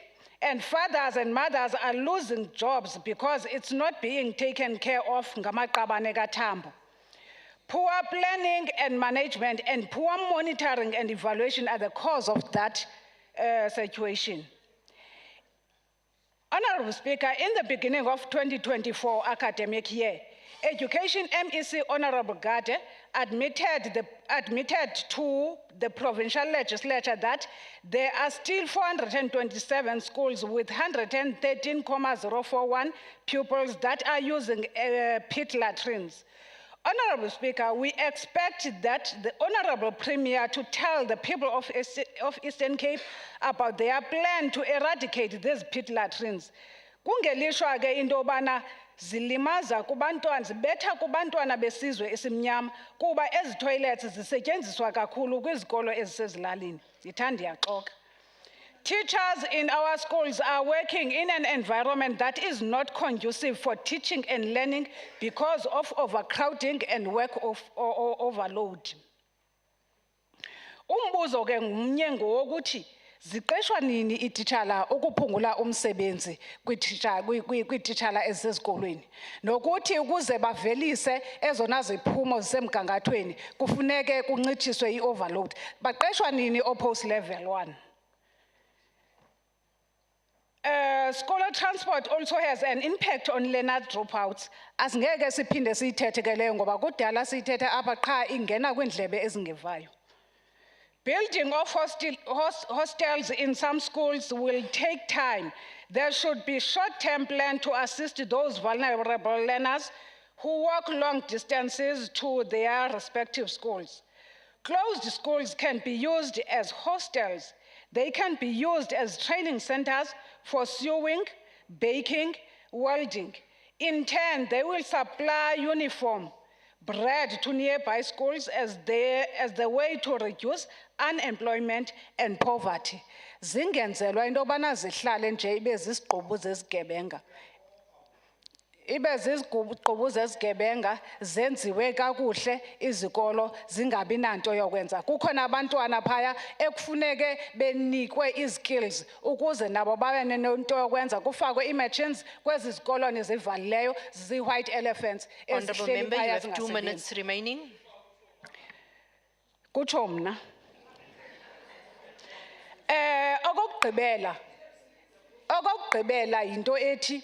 and fathers and mothers are losing jobs because it's not being taken care of ngamaqabane kaTambo. Poor planning and management and poor monitoring and evaluation are the cause of that situation. Honorable Speaker, in the beginning of 2024 academic year, Education MEC Honorable Gade admitted to the provincial legislature that there are still 427 schools with 113,041 pupils that are using pit latrines. Honorable Speaker, we expect that the Honorable Premier to tell the people of Eastern Cape about their plan to eradicate these pit latrines. Kungelishwa ke into yobana zilimaza kubantwana, zibetha kubantwana besizwe esimnyama kuba ezi toilets zisetyenziswa kakhulu kwizikolo ezisezilalini. Ndithanda ndiyaxoka. Teachers in our schools are working in an environment that is not conducive for teaching and learning because of overcrowding and work overload. Umbuzo ke ngumnye ngowokuthi ziqeshwa nini ititshala ukuphungula umsebenzi kwititshala ezisezikolweni nokuthi ukuze bavelise ezona ziphumo zisemgangathweni kufuneke kuncitshiswe i-overload. Baqeshwa nini o-post level 1? Scholar transport also has an impact on learner dropouts. Asingeke siphinde siyithethe ke leyo ngoba kudala siyithethe apha qha ingena kwindlebe ezingevayo. Building of hostels in some schools will take time. There should be short-term plan to assist those vulnerable learners who walk long distances to their respective schools. Closed schools can be used as hostels. They can be used as training centers for sewing, baking, welding. In turn, they will supply uniform, bread to nearby schools as the way to reduce unemployment and poverty. Zingenzelwa into yobana zihlale nje ibe zizigqubu zezigebenga. Ibe zizigqubu zezigebenga zenziwe kakuhle izikolo zingabi nanto yokwenza. Kukhona abantwana phaya ekufuneke benikwe izikills ukuze nabo babe nento yokwenza kufakwe imachines kwezi zikolo nezivalileyo zi-white elephants. Honorable Member, you have 2 minutes remaining. Kutsho mna. Okokugqibela into ethi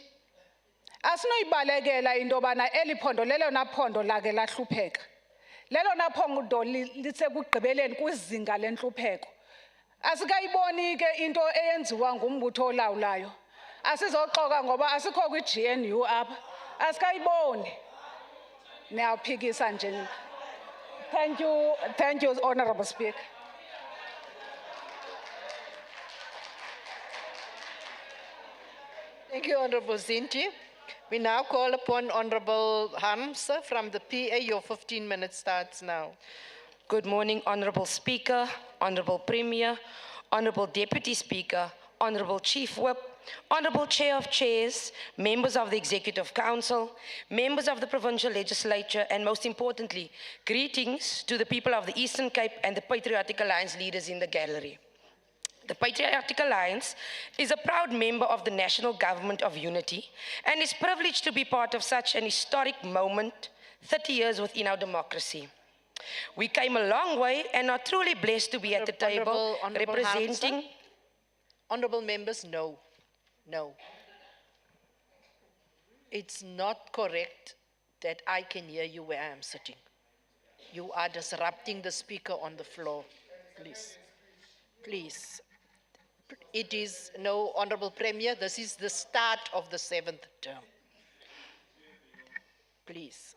asinoyibalekela into yobana eli phondo lelona phondo lake lahlupheka. Lelona phondo lisekugqibeleni kwizinga lentlupheko. Asikayiboni ke into eyenziwa ngumbutho olawulayo. Asizoxoka ngoba asikho kwi-GNU apha. Asikayiboni. Niyaphikisa nje. Thank you, Honorable Speaker. Thank you, Honorable Zinti. We now call upon Honorable Hamza from the PA. Your 15 minutes starts now. Good morning, Honorable Speaker, Honorable Premier, Honorable Deputy Speaker, Honorable Chief Whip, Honorable Chair of Chairs, members of the Executive Council, members of the Provincial Legislature, and most importantly, greetings to the people of the Eastern Cape and the Patriotic Alliance leaders in the gallery. The Patriotic Alliance is a proud member of the National Government of Unity and is privileged to be part of such an historic moment 30 years within our democracy. We came a long way and are truly blessed to be at the table representing... Hamza. Honorable members, no. It's not correct that I can hear you where I am sitting. You are disrupting the speaker on the floor. Please. It is no, Honorable Premier, this is the start of the 7th term. Please.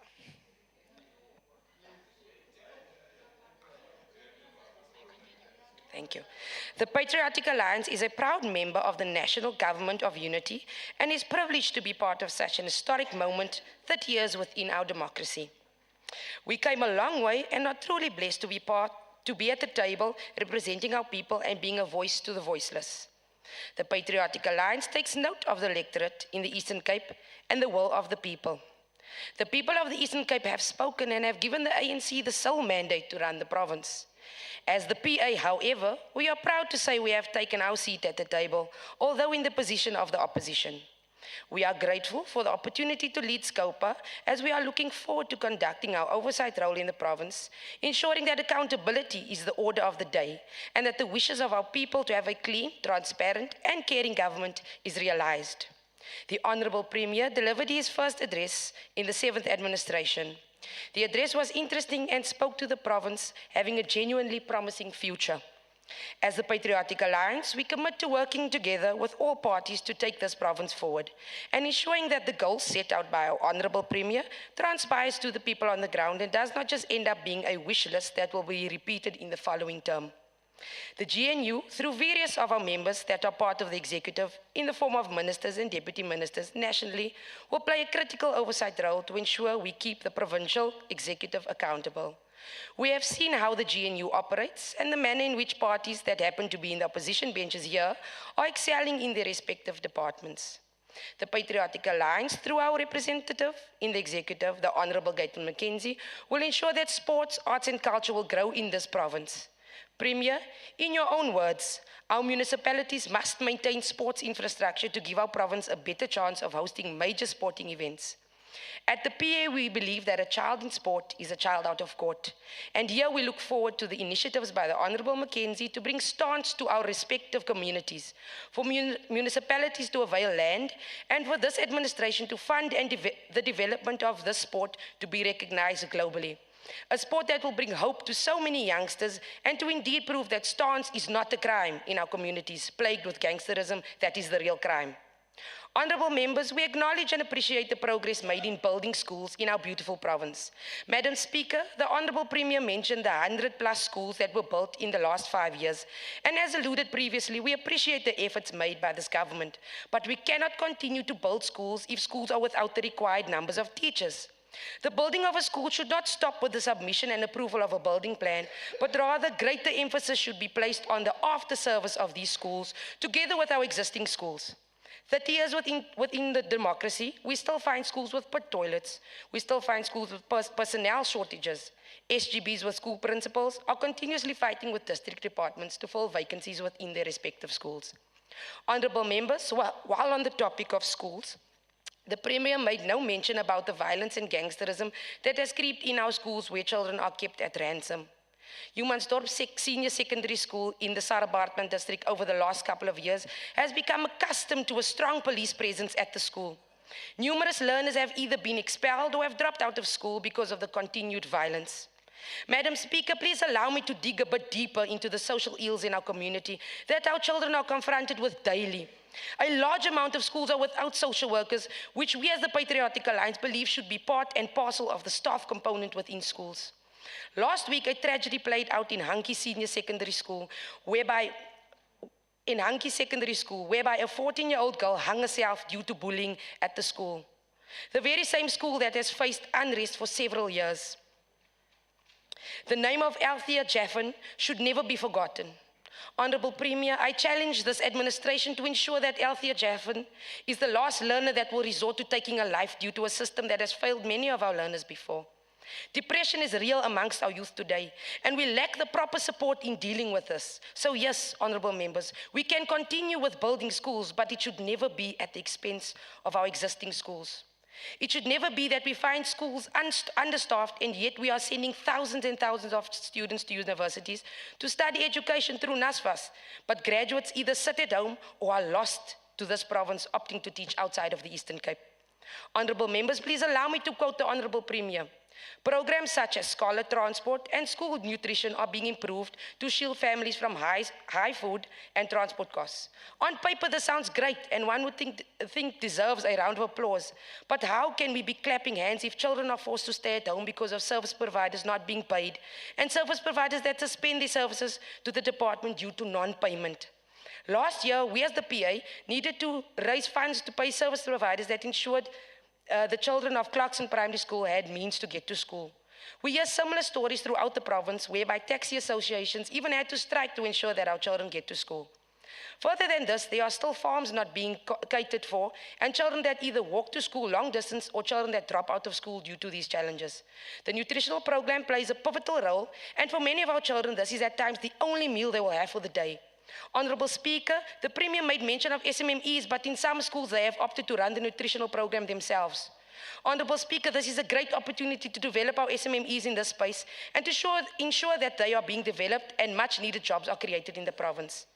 Thank you. The Patriotic Alliance is a proud member of the National Government of Unity and is privileged to be part of such an historic moment 30 years within our democracy. We came a long way and are truly blessed to be at the table representing our people and being a voice to the voiceless. The Patriotic Alliance takes note of the electorate in the Eastern Cape and the will of the people. The people of the Eastern Cape have spoken and have given the ANC the sole mandate to run the province. As the PA, however, we are proud to say we have taken our seat at the table, although in the position of the opposition. We are grateful for the opportunity to lead SCOPA as we are looking forward to conducting our oversight role in the province, ensuring that accountability is the order of the day and that the wishes of our people to have a clean, transparent and caring government is realized. The Honourable Premier delivered his first address in the 7th administration. The address was interesting and spoke to the province having a genuinely promising future. As the Patriotic Alliance, we commit to working together with all parties to take this province forward and ensuring that the goals set out by our Honourable Premier transpires to the people on the ground and does not just end up being a wish list that will be repeated in the following term. The GNU, through various of our members that are part of the executive, in the form of ministers and deputy ministers nationally, will play a critical oversight role to ensure we keep the provincial executive accountable. We have seen how the GNU operates and the manner in which parties that happen to be in the opposition benches here are excelling in their respective departments. The Patriotic Alliance, through our representative in the executive, the Honourable Gaitan Mackenzie, will ensure that sports, arts and culture will grow in this province. Premier, in your own words, our municipalities must maintain sports infrastructure to give our province a better chance of hosting major sporting events. At the PA, we believe that a child in sport is a child out of court. And here we look forward to the initiatives by the Honourable Mackenzie to bring stance to our respective communities, for municipalities to avail land, and for this administration to fund and the development of this sport to be recognized globally. A sport that will bring hope to so many youngsters and to indeed prove that stance is not a crime in our communities plagued with gangsterism that is the real crime. Honourable members, we acknowledge and appreciate the progress made in building schools in our beautiful province. Madam Speaker, the Honourable Premier mentioned the 100+ schools that were built in the last 5 years. And as alluded previously, we appreciate the efforts made by this government. But we cannot continue to build schools if schools are without the required numbers of teachers. The building of a school should not stop with the submission and approval of a building plan, but rather greater emphasis should be placed on the after service of these schools, together with our existing schools. 30 years within the democracy, we still find schools with pit toilets. We still find schools with personnel shortages. SGBs with school principals are continuously fighting with district departments to fill vacancies within their respective schools. Honourable members, while on the topic of schools, the Premier made no mention about the violence and gangsterism that has creeped in our schools where children are kept at ransom. Humansdorp Senior Secondary School in the Sarah Baartman district over the last couple of years has become accustomed to a strong police presence at the school. Numerous learners have either been expelled or have dropped out of school because of the continued violence. Madam Speaker, please allow me to dig a bit deeper into the social ills in our community that our children are confronted with daily. A large amount of schools are without social workers, which we as the Patriotic Alliance believe should be part and parcel of the staff component within schools. Last week, a tragedy played out in Hankie Senior Secondary School, whereby a 14-year-old girl hung herself due to bullying at the school. The very same school that has faced unrest for several years. The name of Althea Jaffin should never be forgotten. Honourable Premier, I challenge this administration to ensure that Althea Jaffin is the last learner that will resort to taking a life due to a system that has failed many of our learners before. Depression is real amongst our youth today, and we lack the proper support in dealing with this. So yes, honourable members, we can continue with building schools, but it should never be at the expense of our existing schools. It should never be that we find schools understaffed and yet we are sending thousands and thousands of students to universities to study education through NSFAS, but graduates either sit at home or are lost to this province, opting to teach outside of the Eastern Cape. Honourable members, please allow me to quote the Honourable Premier. Programs such as scholar transport and school nutrition are being improved to shield families from high food and transport costs. On paper, this sounds great, and one would think deserves a round of applause. But how can we be clapping hands if children are forced to stay at home because of service providers not being paid, and service providers that suspend their services to the department due to non-payment? Last year, we as the PA needed to raise funds to pay service providers that ensured the children of Clarkson Primary School had means to get to school. We hear similar stories throughout the province whereby taxi associations even had to strike to ensure that our children get to school. Further than this, there are still farms not being catered for and children that either walk to school long distance or children that drop out of school due to these challenges. The nutritional program plays a pivotal role, and for many of our children, this is at times the only meal they will have for the day. Honourable Speaker, the Premier made mention of SMMEs, but in some schools they have opted to run the nutritional program themselves. Honourable Speaker, this is a great opportunity to develop our SMMEs in this space and to ensure that they are being developed and much needed jobs are created in the province.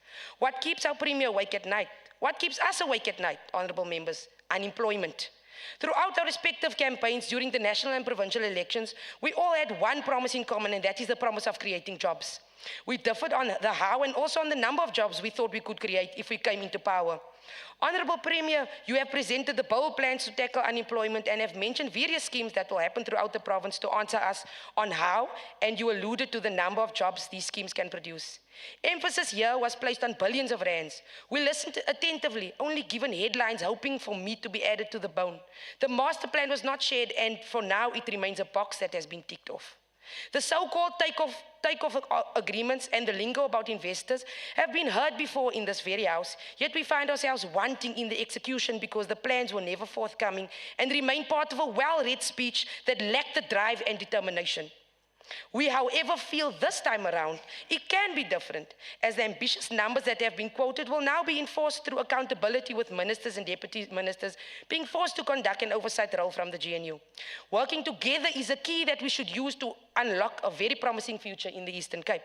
What keeps our Premier awake at night? What keeps us awake at night, honourable members? Unemployment. Throughout our respective campaigns during the national and provincial elections, we all had one promise in common, and that is the promise of creating jobs. We differed on the how and also on the number of jobs we thought we could create if we came into power. Honourable Premier, you have presented the bold plans to tackle unemployment and have mentioned various schemes that will happen throughout the province to answer us on how, and you alluded to the number of jobs these schemes can produce. Emphasis here was placed on billions of rands. We listened attentively, only given headlines hoping for meat to be added to the bone. The master plan was not shared, and for now it remains a box that has been ticked off. The so-called take-off agreements and the lingo about investors have been heard before in this very house, yet we find ourselves wanting in the execution because the plans were never forthcoming and remain part of a well-read speech that lacked the drive and determination. We, however, feel this time around it can be different, as the ambitious numbers that have been quoted will now be enforced through accountability, with ministers and deputy ministers being forced to conduct an oversight role from the GNU. Working together is a key that we should use to unlock a very promising future in the Eastern Cape.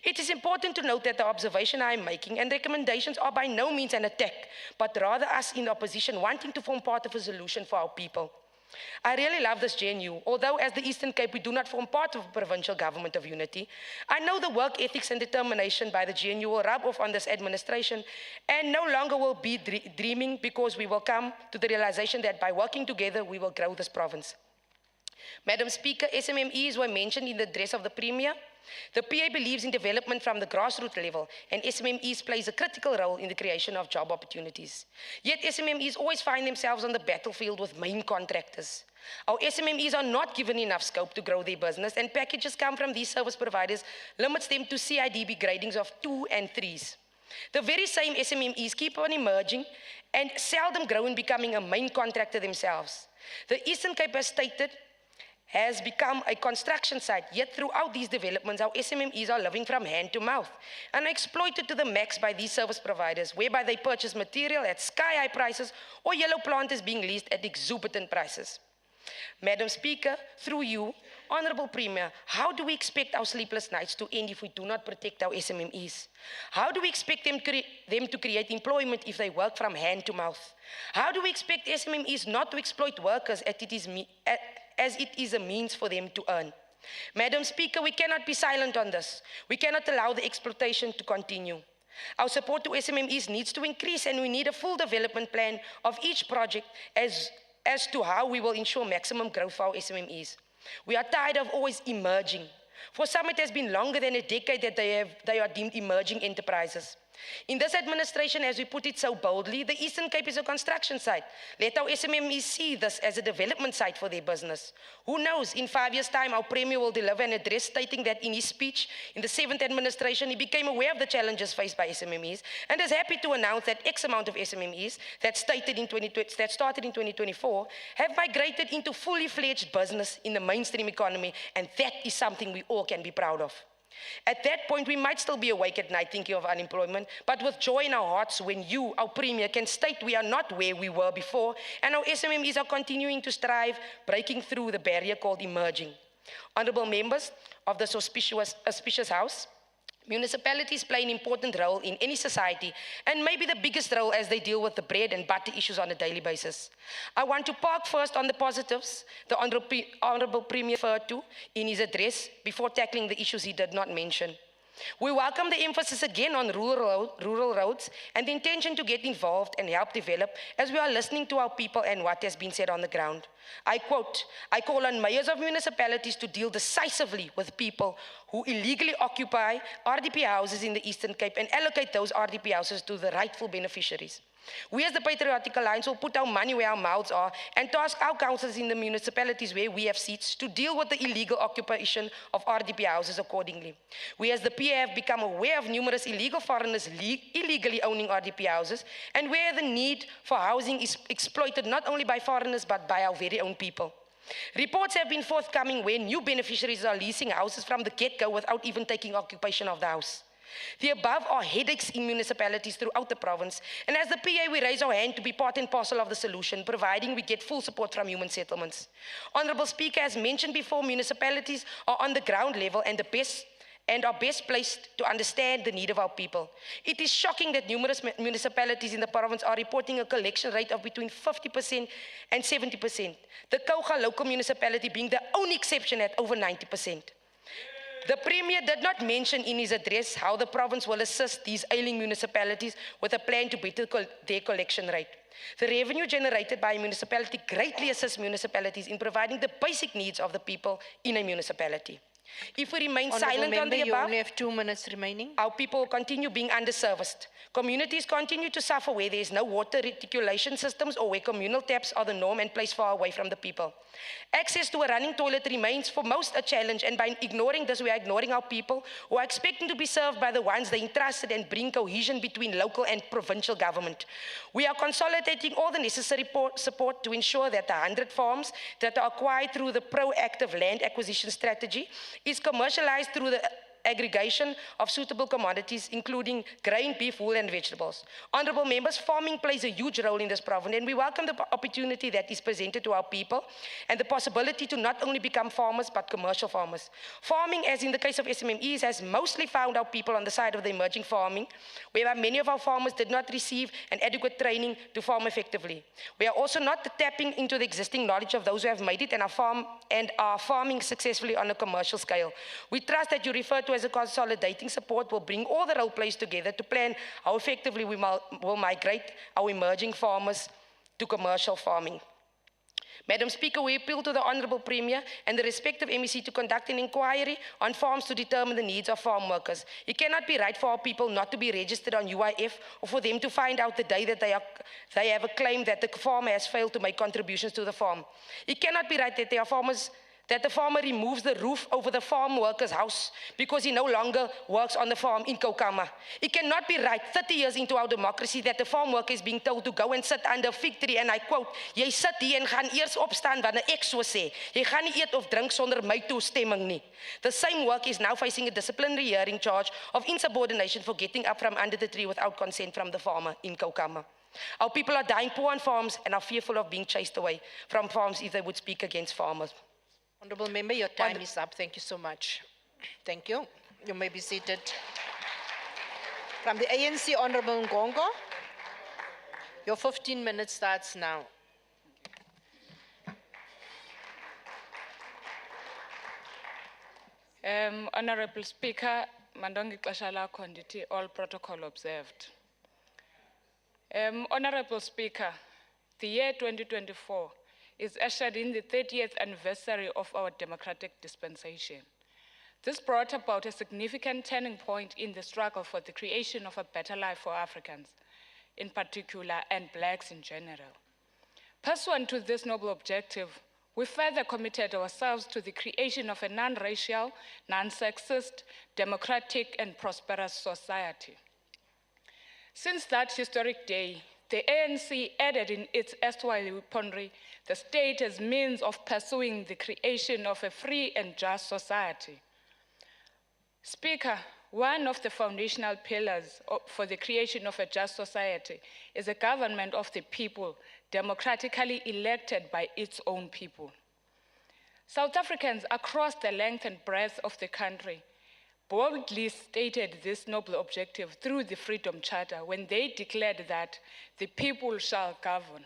It is important to note that the observation I am making and recommendations are by no means an attack, but rather us in the opposition wanting to form part of a solution for our people. I really love this GNU, although as the Eastern Cape we do not form part of a provincial government of unity. I know the work ethics and determination by the GNU will rub off on this administration and no longer will be dreaming, because we will come to the realization that by working together we will grow this province. Madam Speaker, SMMEs were mentioned in the address of the Premier. The PA believes in development from the grassroots level, and SMMEs plays a critical role in the creation of job opportunities. Yet SMMEs always find themselves on the battlefield with main contractors. Our SMMEs are not given enough scope to grow their business, and packages come from these service providers limits them to CIDB gradings of 2 and 3s. The very same SMMEs keep on emerging and seldom grow in becoming a main contractor themselves. The Eastern Cape, as stated, has become a construction site, yet throughout these developments, our SMMEs are living from hand to mouth and are exploited to the max by these service providers, whereby they purchase material at sky-high prices or yellow plant is being leased at exorbitant prices. Madam Speaker, through you, Honourable Premier, how do we expect our sleepless nights to end if we do not protect our SMMEs? How do we expect them to create employment if they work from hand to mouth? How do we expect SMMEs not to exploit workers as it is a means for them to earn? Madam Speaker, we cannot be silent on this. We cannot allow the exploitation to continue. Our support to SMMEs needs to increase, and we need a full development plan of each project as to how we will ensure maximum growth for our SMMEs. We are tired of always emerging. For some, it has been longer than a decade that they are deemed emerging enterprises. In this administration, as we put it so boldly, the Eastern Cape is a construction site. Let our SMMEs see this as a development site for their business. Who knows, in 5 years' time, our Premier will deliver an address stating that in his speech in the 7th administration, he became aware of the challenges faced by SMMEs and is happy to announce that X amount of SMMEs that started in 2024 have migrated into fully fledged business in the mainstream economy, and that is something we all can be proud of. At that point, we might still be awake at night thinking of unemployment, but with joy in our hearts when you, our Premier, can state we are not where we were before, and our SMMEs are continuing to strive, breaking through the barrier called emerging. Honourable members of this auspicious House, municipalities play an important role in any society, and maybe the biggest role as they deal with the bread and butter issues on a daily basis. I want to park first on the positives the Honourable Premier referred to in his address before tackling the issues he did not mention. We welcome the emphasis again on rural roads and the intention to get involved and help develop, as we are listening to our people and what has been said on the ground. I quote, "I call on mayors of municipalities to deal decisively with people who illegally occupy RDP houses in the Eastern Cape and allocate those RDP houses to the rightful beneficiaries. We as the Patriotic Alliance will put our money where our mouths are and task our councillors in the municipalities where we have seats to deal with the illegal occupation of RDP houses accordingly. We as the PA have become aware of numerous illegal foreigners illegally owning RDP houses, and where the need for housing is exploited not only by foreigners but by our very own people. Reports have been forthcoming where new beneficiaries are leasing houses from the get-go without even taking occupation of the house. The above are headaches in municipalities throughout the province, and as the PA we raise our hand to be part and parcel of the solution, providing we get full support from human settlements. Honourable Speaker, as mentioned before, municipalities are on the ground level and the best and are best placed to understand the need of our people. It is shocking that numerous municipalities in the province are reporting a collection rate of between 50% and 70%. The Kouga local municipality being the only exception at over 90%. The Premier did not mention in his address how the province will assist these ailing municipalities with a plan to better their collection rate. The revenue generated by a municipality greatly assists municipalities in providing the basic needs of the people in a municipality. If we remain silent on the you above, only have 2 minutes remaining. our people will continue being underserviced. Communities continue to suffer where there is no water reticulation systems or where communal taps are the norm and placed far away from the people. Access to a running toilet remains for most a challenge, and by ignoring this, we are ignoring our people who are expecting to be served by the ones they entrusted and bring cohesion between local and provincial government. We are consolidating all the necessary support to ensure that the 100 farms that are acquired through the proactive land acquisition strategy is commercialized through the aggregation of suitable commodities, including grain, beef, wool, and vegetables. Honourable members, farming plays a huge role in this province, and we welcome the opportunity that is presented to our people and the possibility to not only become farmers, but commercial farmers. Farming, as in the case of SMMEs, has mostly found our people on the side of the emerging farming, whereby many of our farmers did not receive an adequate training to farm effectively. We are also not tapping into the existing knowledge of those who have made it and are farming successfully on a commercial scale. We trust that you refer to as a consolidating support will bring all the role players together to plan how effectively we will migrate our emerging farmers to commercial farming. Madam Speaker, we appeal to the Honourable Premier and the respective MEC to conduct an inquiry on farms to determine the needs of farm workers. It cannot be right for our people not to be registered on UIF or for them to find out the day that they have a claim that the farmer has failed to make contributions to the farm. It cannot be right that the farmer removes the roof over the farm worker's house because he no longer works on the farm in Kokama. It cannot be right 30 years into our democracy that the farm worker is being told to go and sit under a fig tree, and I quote, "Jy sit hier en gaan eers opstaan wanneer ek so sê. Jy gaan nie eet of drink sonder my toestemming nie." The same work is now facing a disciplinary hearing charge of insubordination for getting up from under the tree without consent from the farmer in Kokama. Our people are dying poor on farms and are fearful of being chased away from farms if they would speak against farmers. Honourable Member, your time is up. Thank you so much. Thank you. You may be seated. From the ANC, Honourable Ngongo, your 15 minutes starts now. Honourable Speaker, Mandongi Klashala Konditi, all protocol observed. Honourable Speaker, the year 2024 is ushered in the 30th anniversary of our democratic dispensation. This brought about a significant turning point in the struggle for the creation of a better life for Africans, in particular, and blacks in general. Pursuant to this noble objective, we further committed ourselves to the creation of a non-racial, non-sexist, democratic, and prosperous society. Since that historic day, the ANC added in its erstwhile weaponry the state as means of pursuing the creation of a free and just society. Speaker, one of the foundational pillars for the creation of a just society is a government of the people, democratically elected by its own people. South Africans across the length and breadth of the country boldly stated this noble objective through the Freedom Charter when they declared that the people shall govern.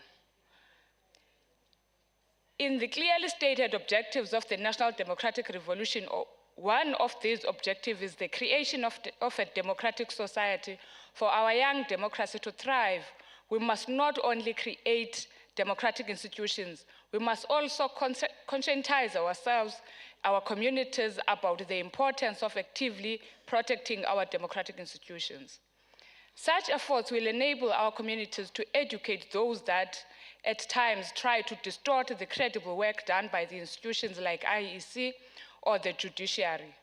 In the clearly stated objectives of the National Democratic Revolution, one of these objectives is the creation of a democratic society. For our young democracy to thrive, we must not only create democratic institutions, we must also conscientize ourselves, our communities, about the importance of actively protecting our democratic institutions. Such efforts will enable our communities to educate those that at times try to distort the credible work done by the institutions like IEC or the judiciary.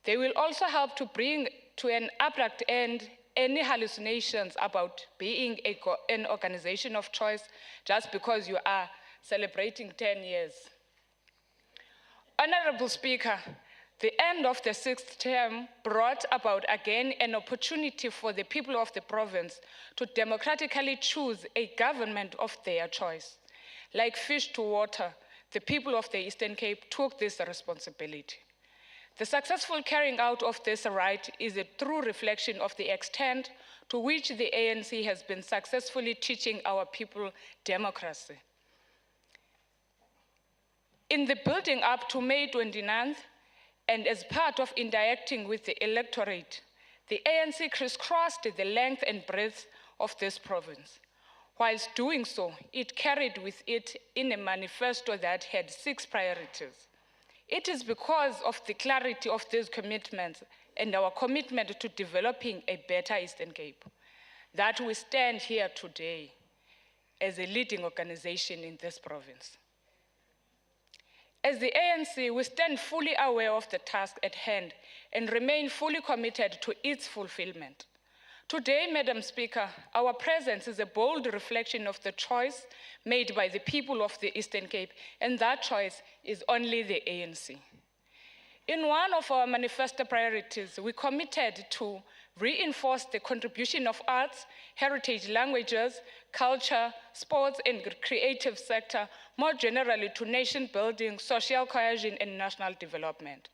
They will also help to bring to an abrupt end any hallucinations about being an organization of choice just because you are celebrating 10 years. Honorable Speaker, the end of the 6th term brought about again an opportunity for the people of the province to democratically choose a government of their choice. Like fish to water, the people of the Eastern Cape took this responsibility. The successful carrying out of this right is a true reflection of the extent to which the ANC has been successfully teaching our people democracy. In the building up to May 29th, and as part of interacting with the electorate, the ANC crisscrossed the length and breadth of this province. Whilst doing so, it carried with it in a manifesto that had 6 priorities. It is because of the clarity of these commitments and our commitment to developing a better Eastern Cape that we stand here today as a leading organization in this province. As the ANC, we stand fully aware of the task at hand and remain fully committed to its fulfillment. Today, Madam Speaker, our presence is a bold reflection of the choice made by the people of the Eastern Cape, and that choice is only the ANC. In one of our manifesto priorities, we committed to reinforce the contribution of arts, heritage languages, culture, sports, and creative sector, more generally to nation building, social cohesion, and national development.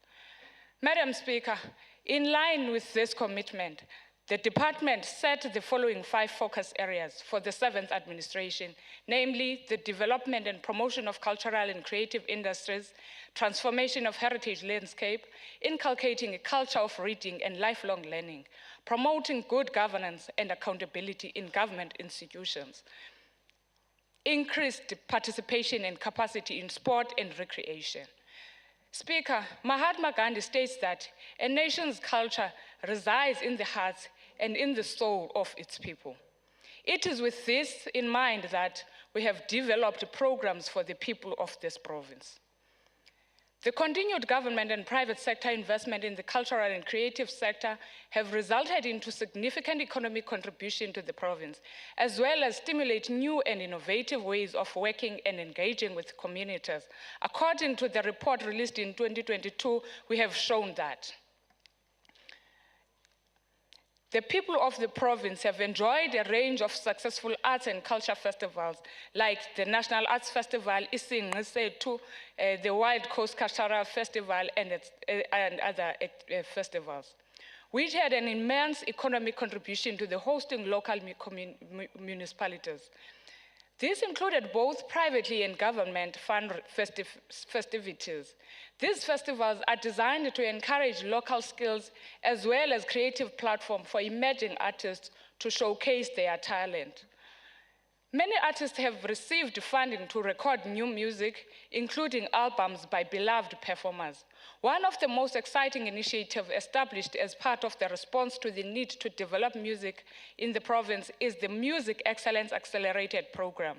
Madam Speaker, in line with this commitment, the department set the following 5 focus areas for the 7th administration, namely the development and promotion of cultural and creative industries, transformation of heritage landscape, inculcating a culture of reading and lifelong learning, promoting good governance and accountability in government institutions, increased participation and capacity in sport and recreation. Speaker, Mahatma Gandhi states that a nation's culture resides in the hearts and in the soul of its people. It is with this in mind that we have developed programs for the people of this province. The continued government and private sector investment in the cultural and creative sector have resulted into significant economic contribution to the province, as well as stimulate new and innovative ways of working and engaging with communities. According to the report released in 2022, we have shown that the people of the province have enjoyed a range of successful arts and culture festivals, like the National Arts Festival, the Wild Coast Cultural Festival, and other festivals, which had an immense economic contribution to the hosting local municipalities. This included both privately and government fund festivities. These festivals are designed to encourage local skills as well as creative platform for emerging artists to showcase their talent. Many artists have received funding to record new music, including albums by beloved performers. One of the most exciting initiatives established as part of the response to the need to develop music in the province is the Music Excellence Accelerated Program.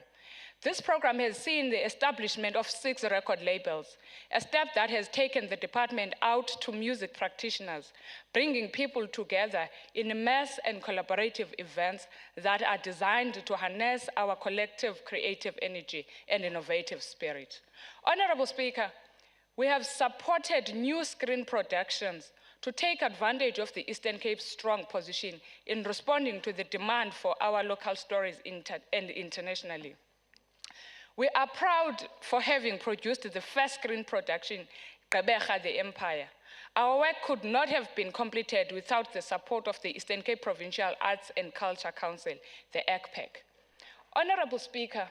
This program has seen the establishment of 6 record labels, a step that has taken the department out to music practitioners, bringing people together in mass and collaborative events that are designed to harness our collective creative energy and innovative spirit. Honorable Speaker, we have supported new screen productions to take advantage of the Eastern Cape's strong position in responding to the demand for our local stories and internationally. We are proud for having produced the first screen production, Gqeberha the Empire. Our work could not have been completed without the support of the Eastern Cape Provincial Arts and Culture Council, the ECPEC. Honorable Speaker,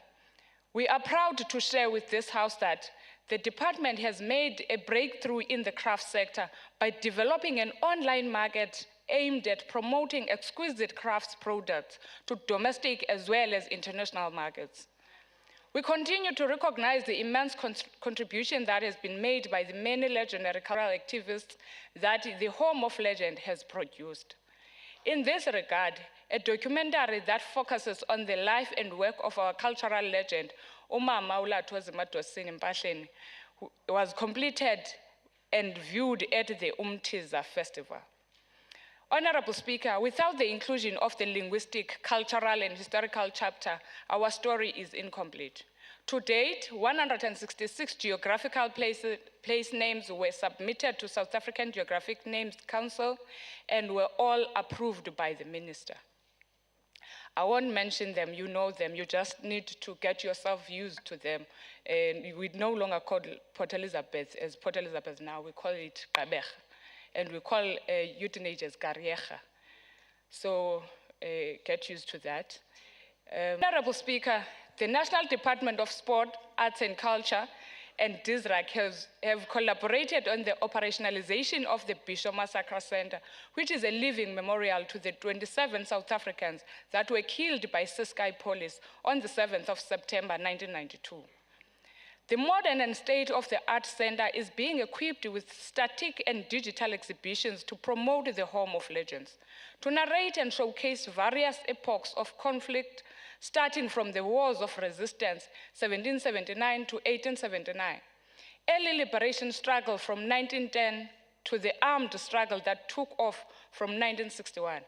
we are proud to share with this House that the department has made a breakthrough in the craft sector by developing an online market aimed at promoting exquisite crafts products to domestic as well as international markets. We continue to recognize the immense contribution that has been made by the many legendary cultural activists that the Home of Legend has produced. In this regard, a documentary that focuses on the life and work of our cultural legend, Umama uLathozi Madosini Mpahleni, was completed and viewed at the Umtiza Festival. Honorable Speaker, without the inclusion of the linguistic, cultural, and historical chapter, our story is incomplete. To date, 166 geographical place names were submitted to South African Geographic Names Council and were all approved by the Minister. I won't mention them, you know them, you just need to get yourself used to them. And we no longer call Port Elizabeth as Port Elizabeth now, we call it Gqeberha. And we call euthanasia Garyecha. So get used to that. Honorable Speaker, the National Department of Sport, Arts and Culture and DISRAC have collaborated on the operationalization of the Bisho Massacre Center, which is a living memorial to the 27 South Africans that were killed by Ciskei police on the 7th of September 1992. The modern and state-of-the-art center is being equipped with static and digital exhibitions to promote the home of legends, to narrate and showcase various epochs of conflict, starting from the wars of resistance, 1779 to 1879, early liberation struggle from 1910 to the armed struggle that took off from 1961.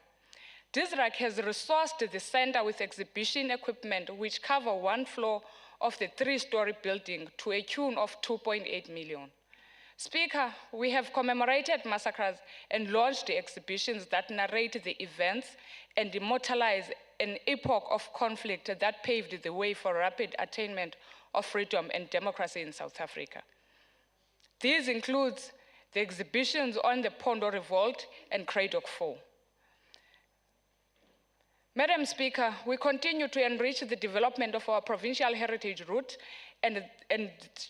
DISRAC has resourced the center with exhibition equipment which cover one floor of the 3-story building to a tune of 2.8 million. Speaker, we have commemorated massacres and launched exhibitions that narrate the events and immortalize an epoch of conflict that paved the way for rapid attainment of freedom and democracy in South Africa. These include the exhibitions on the Pondo Revolt and Craddock 4. Madam Speaker, we continue to enrich the development of our provincial heritage route and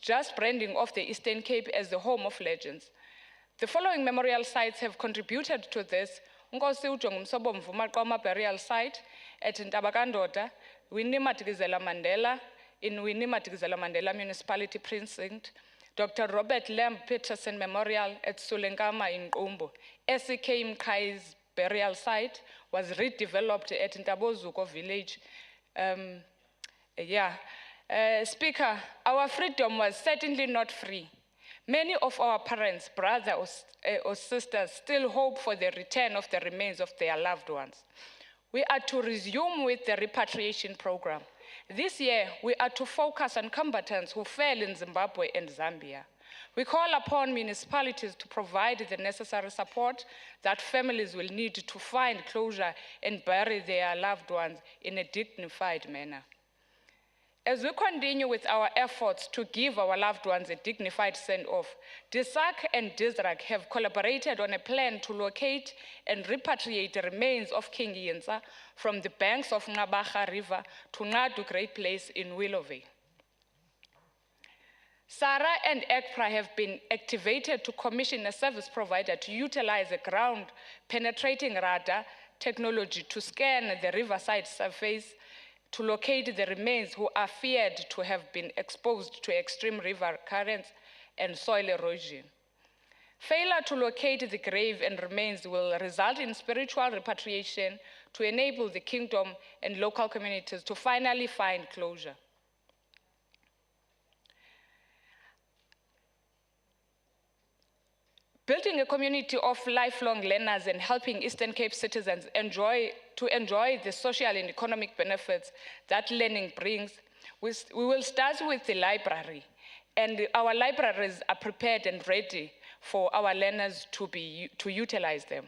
just branding of the Eastern Cape as the home of legends. The following memorial sites have contributed to this. Nkosi uJongumsobo Mvuma burial site at Ntabakandoda, Winnie Madikizela Mandela, in Winnie Madikizela Mandela Municipality Precinct, Dr. Robert Lamb Peterson Memorial at Sulenkama in Qumbu. SEK Mkai's burial site was redeveloped at Ntabozuko village. Speaker, our freedom was certainly not free. Many of our parents, brothers or sisters still hope for the return of the remains of their loved ones. We are to resume with the repatriation program. This year, we are to focus on combatants who fell in Zimbabwe and Zambia. We call upon municipalities to provide the necessary support that families will need to find closure and bury their loved ones in a dignified manner. As we continue with our efforts to give our loved ones a dignified send-off, DISAC and DISRAC have collaborated on a plan to locate and repatriate the remains of King Yinsa from the banks of Ngabaga River to Ngadu Great Place in Willowvale. SARA and ECPRA have been activated to commission a service provider to utilize a ground-penetrating radar technology to scan the riverside surface to locate the remains who are feared to have been exposed to extreme river currents and soil erosion. Failure to locate the grave and remains will result in spiritual repatriation to enable the kingdom and local communities to finally find closure. Building a community of lifelong learners and helping Eastern Cape citizens enjoy the social and economic benefits that learning brings, we will start with the library. And our libraries are prepared and ready for our learners to utilize them.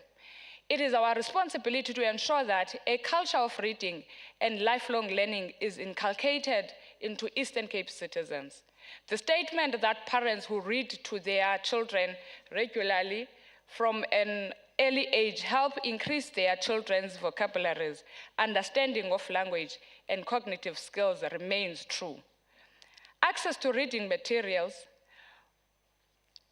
It is our responsibility to ensure that a culture of reading and lifelong learning is inculcated into Eastern Cape citizens. The statement that parents who read to their children regularly from an early age help increase their children's vocabularies, understanding of language, and cognitive skills remains true. Access to reading materials,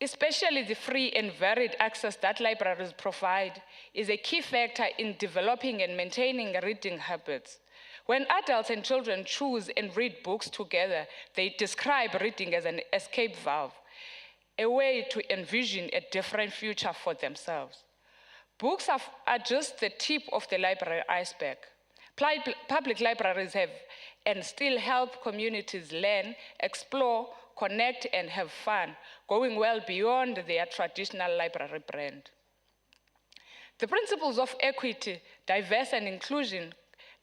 especially the free and varied access that libraries provide, is a key factor in developing and maintaining reading habits. When adults and children choose and read books together, they describe reading as an escape valve, a way to envision a different future for themselves. Books are just the tip of the library iceberg. Public libraries have and still help communities learn, explore, connect, and have fun, going well beyond their traditional library brand. The principles of equity, diversity, and inclusion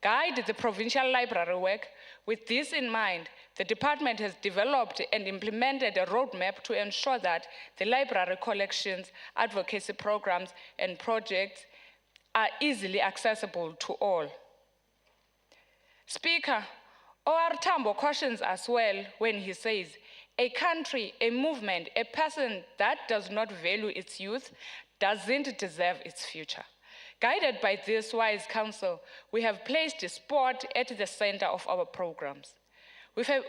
guide the provincial library work. With this in mind, the department has developed and implemented a roadmap to ensure that the library collections, advocacy programs, and projects are easily accessible to all. Speaker, O.R. Tambo cautions as well when he says, a country, a movement, a person that does not value its youth doesn't deserve its future. Guided by this wise counsel, we have placed sport at the center of our programs.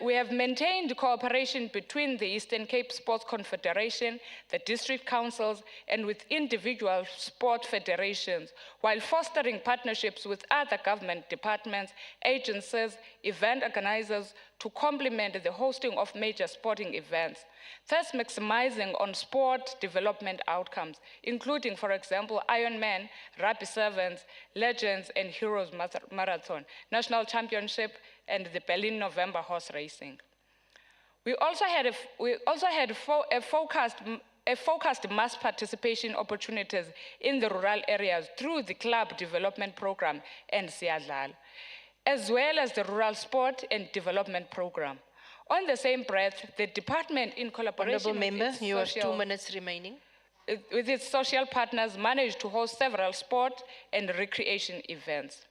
We have maintained cooperation between the Eastern Cape Sports Confederation, the district councils, and with individual sport federations, while fostering partnerships with other government departments, agencies, event organizers to complement the hosting of major sporting events, thus maximizing on sport development outcomes, including, for example, Ironman, Rugby Sevens, Legends and Heroes Marathon, National Championship, and the Berlin November horse racing. We also had focused mass participation opportunities in the rural areas through the club development program and Siadlal, as well as the rural sport and development program. On the same breath, the department, in collaboration Honourable Member, with you have social, 2 minutes remaining. with its social partners, managed to host several sport and recreation events.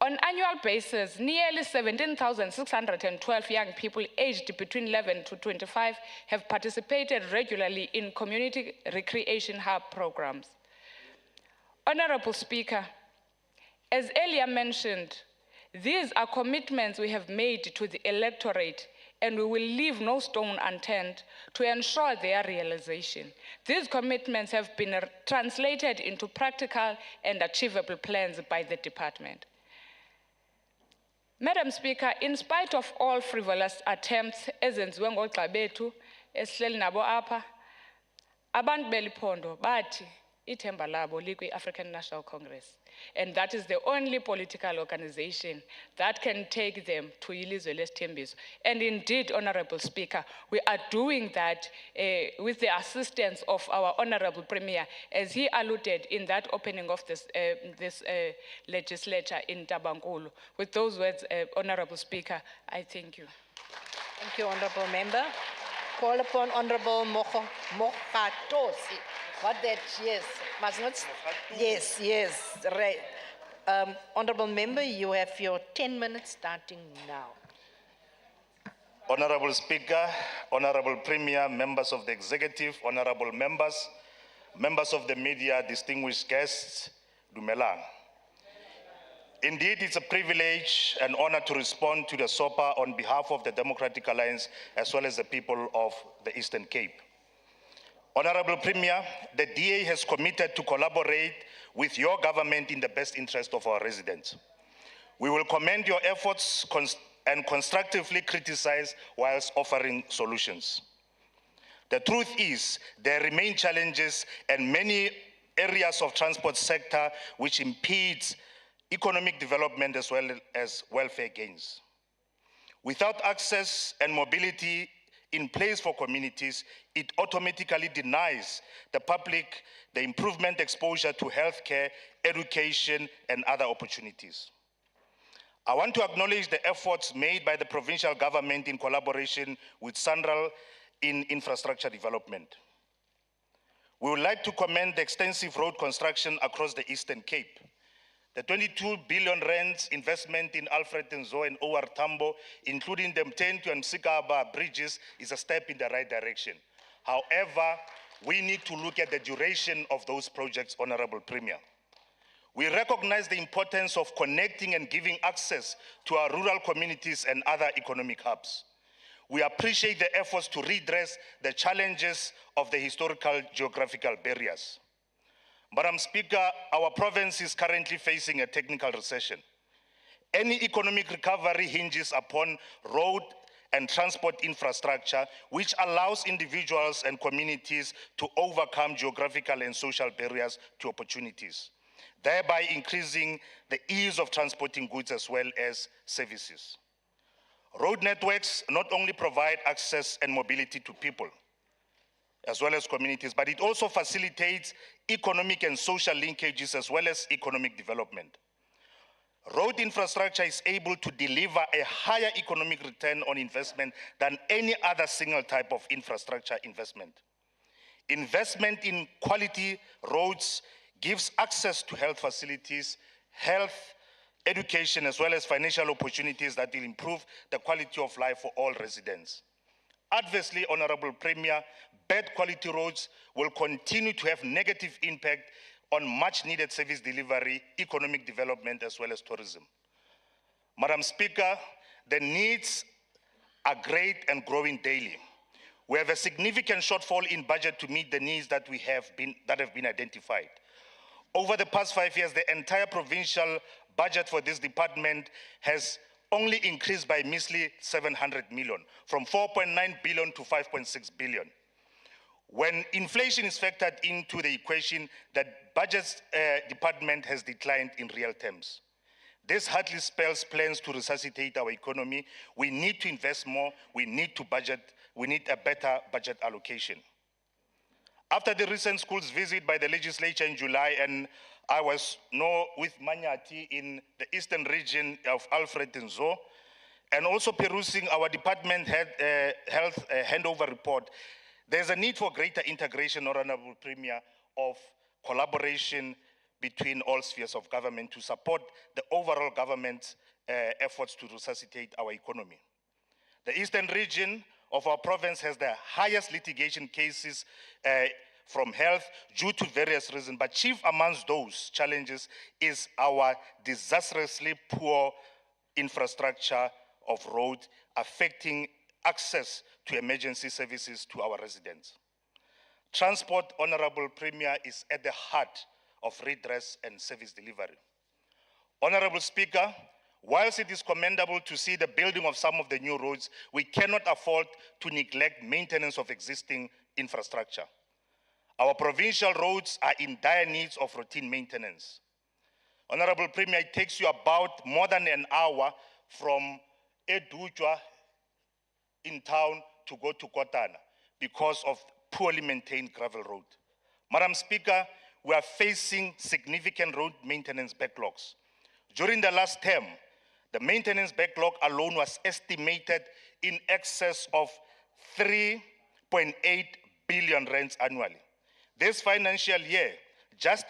On an annual basis, nearly 17,612 young people aged between 11 to 25 have participated regularly in community recreation hub programs. Honorable Speaker, as earlier mentioned, these are commitments we have made to the electorate, and we will leave no stone unturned to ensure their realization. These commitments have been translated into practical and achievable plans by the department. Madam Speaker, in spite of all frivolous attempts ezenziwe ngoogxa bethu esihleli nabo apha, abantu beliphondo bathi ithemba labo likwi-African National Congress, and that is the only political organization that can take them to ilizwe lesithembiso. And indeed, Honorable Speaker, we are doing that with the assistance of our Honorable Premier, as he alluded in that opening of this legislature in Tabankulu. With those words, Honorable Speaker, I thank you. Thank you, Honourable Member. Call upon Honourable Mokgatosi. What that, yes, must not, yes, right. Honourable Member, you have your 10 minutes starting now. Honorable Speaker, Honorable Premier, members of the Executive, honorable members, members of the media, distinguished guests, Dumelang. Indeed, it's a privilege and honor to respond to the SOPA on behalf of the Democratic Alliance as well as the people of the Eastern Cape. Honorable Premier, the DA has committed to collaborate with your government in the best interest of our residents. We will commend your efforts and constructively criticize whilst offering solutions. The truth is, there remain challenges and many areas of transport sector which impedes economic development as well as welfare gains. Without access and mobility in place for communities, it automatically denies the public the improvement exposure to healthcare, education, and other opportunities. I want to acknowledge the efforts made by the provincial government in collaboration with SANRAL in infrastructure development. We would like to commend the extensive road construction across the Eastern Cape. The 22 billion rands investment in Alfred Nzo and O.R. Tambo, including the Mtentu and Msikaba bridges, is a step in the right direction. However, we need to look at the duration of those projects, Honorable Premier. We recognize the importance of connecting and giving access to our rural communities and other economic hubs. We appreciate the efforts to redress the challenges of the historical geographical barriers. Madam Speaker, our province is currently facing a technical recession. Any economic recovery hinges upon road and transport infrastructure, which allows individuals and communities to overcome geographical and social barriers to opportunities, thereby increasing the ease of transporting goods as well as services. Road networks not only provide access and mobility to people, as well as communities, but it also facilitates economic and social linkages as well as economic development. Road infrastructure is able to deliver a higher economic return on investment than any other single type of infrastructure investment. Investment in quality roads gives access to health facilities, health education, as well as financial opportunities that will improve the quality of life for all residents. Adversely, Honorable Premier, bad quality roads will continue to have negative impact on much needed service delivery, economic development, as well as tourism. Madam Speaker, the needs are great and growing daily. We have a significant shortfall in budget to meet the needs that have been identified. Over the past 5 years, the entire provincial budget for this department has only increased by measly 700 million, from 4.9 billion to 5.6 billion. When inflation is factored into the equation, the budget department has declined in real terms. This hardly spells plans to resuscitate our economy. We need to invest more, we need a better budget allocation. After the recent schools visit by the legislature in July, and I was with Manyati in the eastern region of Alfred and Zo, and also perusing our department health handover report, there's a need for greater integration, Honorable Premier, of collaboration between all spheres of government to support the overall government's efforts to resuscitate our economy. The eastern region of our province has the highest litigation cases from health due to various reasons, but chief amongst those challenges is our disastrously poor infrastructure of road affecting access to emergency services to our residents. Transport, Honorable Premier, is at the heart of redress and service delivery. Honorable Speaker, whilst it is commendable to see the building of some of the new roads, we cannot afford to neglect maintenance of existing infrastructure. Our provincial roads are in dire needs of routine maintenance. Honorable Premier, it takes you about more than an hour from Edujwa in town to go to Kotana because of poorly maintained gravel road. Madam Speaker, we are facing significant road maintenance backlogs. During the last term, the maintenance backlog alone was estimated in excess of 3.8 billion rands annually. This financial year, just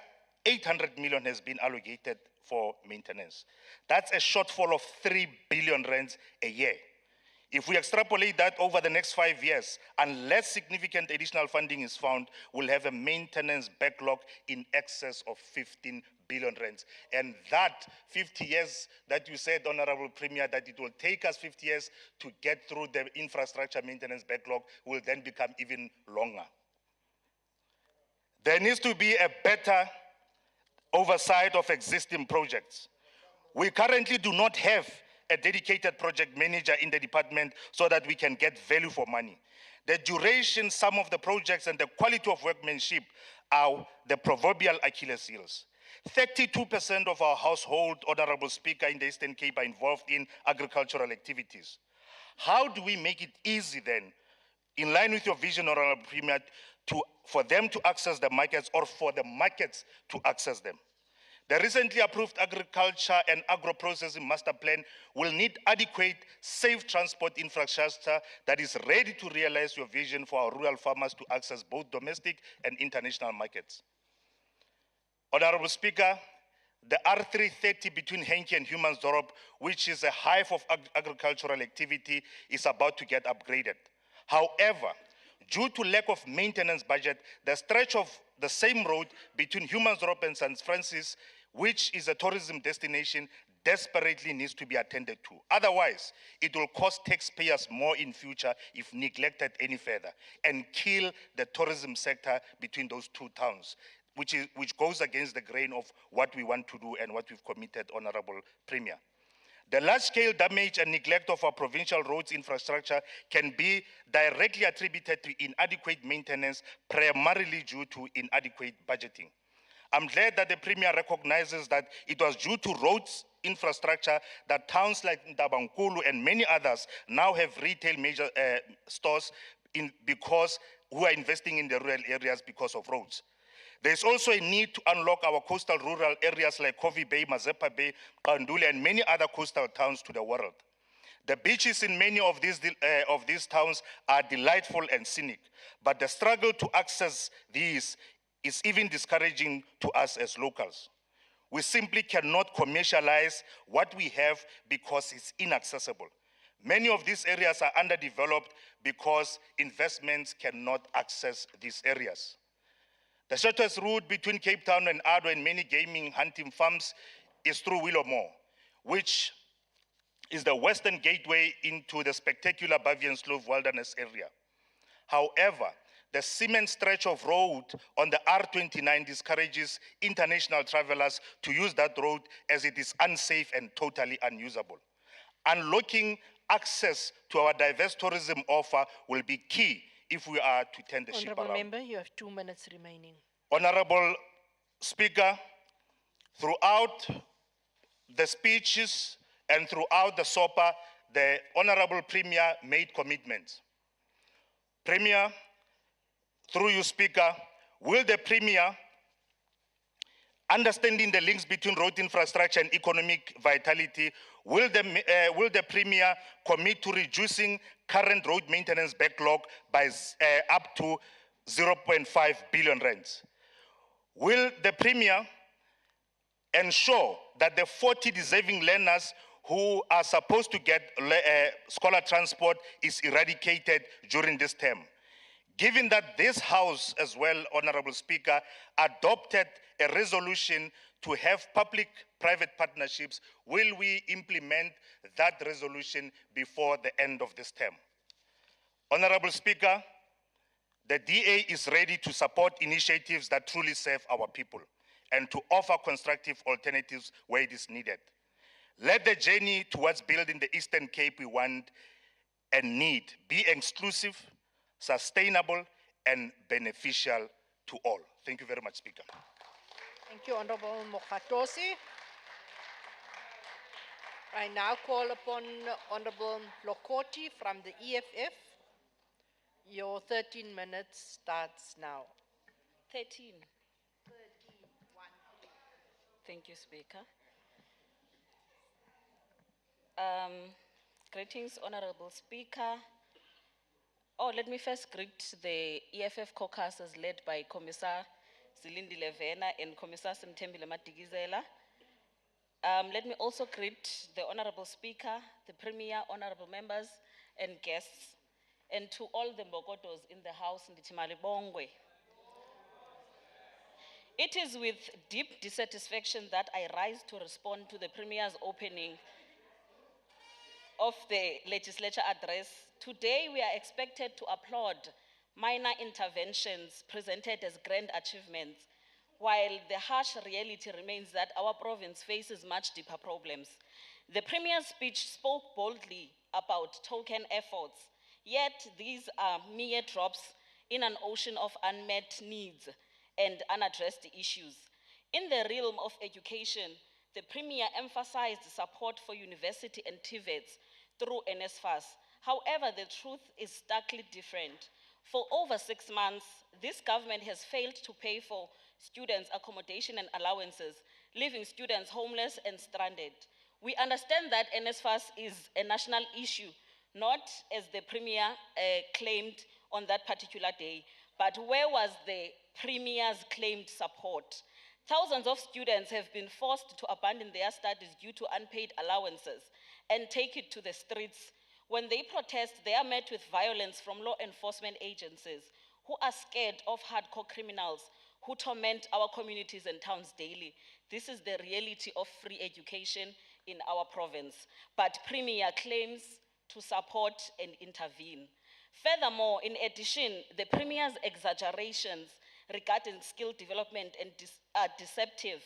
800 million has been allocated for maintenance. That's a shortfall of 3 billion rands a year. If we extrapolate that over the next 5 years, unless significant additional funding is found, we'll have a maintenance backlog in excess of 15 billion rands. And that 50 years that you said, Honorable Premier, that it will take us 50 years to get through the infrastructure maintenance backlog will then become even longer. There needs to be a better oversight of existing projects. We currently do not have a dedicated project manager in the department so that we can get value for money. The duration, some of the projects, and the quality of workmanship are the proverbial Achilles heels. 32% of our household, Honorable Speaker, in the Eastern Cape are involved in agricultural activities. How do we make it easy then, in line with your vision, Honorable Premier, for them to access the markets or for the markets to access them? The recently approved Agriculture and Agro-Processing Master Plan will need adequate, safe transport infrastructure that is ready to realize your vision for our rural farmers to access both domestic and international markets. Honorable Speaker, the R330 between Henke and Humansdorp, which is a hive of agricultural activity, is about to get upgraded. However, due to lack of maintenance budget, the stretch of the same road between Humansdorp and St. Francis, which is a tourism destination, desperately needs to be attended to. Otherwise, it will cost taxpayers more in future if neglected any further and kill the tourism sector between those two towns, which goes against the grain of what we want to do and what we've committed, Honorable Premier. The large-scale damage and neglect of our provincial roads infrastructure can be directly attributed to inadequate maintenance, primarily due to inadequate budgeting. I'm glad that the Premier recognizes that it was due to roads infrastructure that towns like Ndabankulu and many others now have retail major stores who are investing in the rural areas because of roads. There's also a need to unlock our coastal rural areas like Kovi Bay, Mazepa Bay, Kanduli, and many other coastal towns to the world. The beaches in many of these towns are delightful and scenic, but the struggle to access these is even discouraging to us as locals. We simply cannot commercialize what we have because it's inaccessible. Many of these areas are underdeveloped because investments cannot access these areas. The shortest route between Cape Town and Adwa and many gaming hunting farms is through Willowmore, which is the western gateway into the spectacular Bavianskloof Wilderness area. However, the cement stretch of road on the R29 discourages international travelers to use that road as it is unsafe and totally unusable. Unlocking access to our diverse tourism offer will be key if we are to turn the ship Honorable around. Member, you have 2 minutes remaining. Honorable Speaker, throughout the speeches and throughout the SOPA, the Honorable Premier made commitments. Premier, through you, Speaker, will the Premier, understanding the links between road infrastructure and economic vitality, will the Premier commit to reducing current road maintenance backlog by up to 0.5 billion rands? Will the Premier ensure that the 40 deserving learners who are supposed to get scholar transport is eradicated during this term? Given that this House as well, Honorable Speaker, adopted a resolution to have public-private partnerships, will we implement that resolution before the end of this term? Honorable Speaker, the DA is ready to support initiatives that truly serve our people and to offer constructive alternatives where it is needed. Let the journey towards building the Eastern Cape we want and need be exclusive, sustainable, and beneficial to all. Thank you very much, Speaker. Thank you, Honorable Mokhatosi. I now call upon Honorable Lokoti from the EFF. Your 13 minutes starts now. 13. Thank you, Speaker. Greetings, Honorable Speaker. Oh, let me first greet the EFF caucus as led by Commissar Zilindi Levena and Commissar Sentembile Matigizela. Let me also greet the Honorable Speaker, the Premier, Honorable members and guests, and to all the Mbokotos in the House, Nditimali Bongwe. It is with deep dissatisfaction that I rise to respond to the Premier's opening of the legislature address. Today, we are expected to applaud minor interventions presented as grand achievements, while the harsh reality remains that our province faces much deeper problems. The Premier's speech spoke boldly about token efforts, yet these are mere drops in an ocean of unmet needs and unaddressed issues. In the realm of education, the Premier emphasized support for university and TVETs through NSFAS. However, the truth is starkly different. For over 6 months, this government has failed to pay for students' accommodation and allowances, leaving students homeless and stranded. We understand that NSFAS is a national issue, not as the Premier claimed on that particular day, but where was the Premier's claimed support? Thousands of students have been forced to abandon their studies due to unpaid allowances and take it to the streets. When they protest, they are met with violence from law enforcement agencies who are scared of hardcore criminals who torment our communities and towns daily. This is the reality of free education in our province. But Premier claims to support and intervene. Furthermore, in addition, the Premier's exaggerations regarding skill development are deceptive.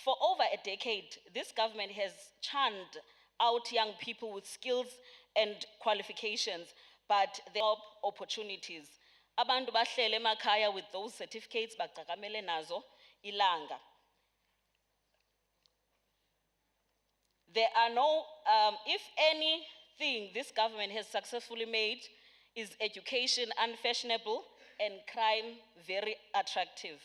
For over a decade, this government has churned out young people with skills and qualifications, but there are opportunities. Abantu bahlele emakhaya with those certificates baqhagamele nazo ilanga. There are no, if anything this government has successfully made is education unfashionable and crime very attractive.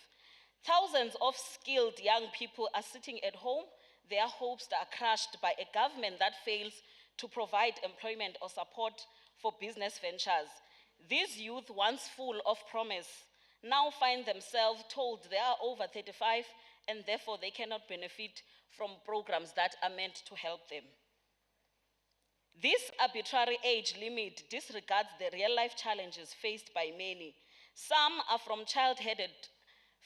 Thousands of skilled young people are sitting at home. Their hopes are crushed by a government that fails to provide employment or support for business ventures. These youth, once full of promise, now find themselves told they are over 35 and therefore they cannot benefit from programs that are meant to help them. This arbitrary age limit disregards the real-life challenges faced by many. Some are from child-headed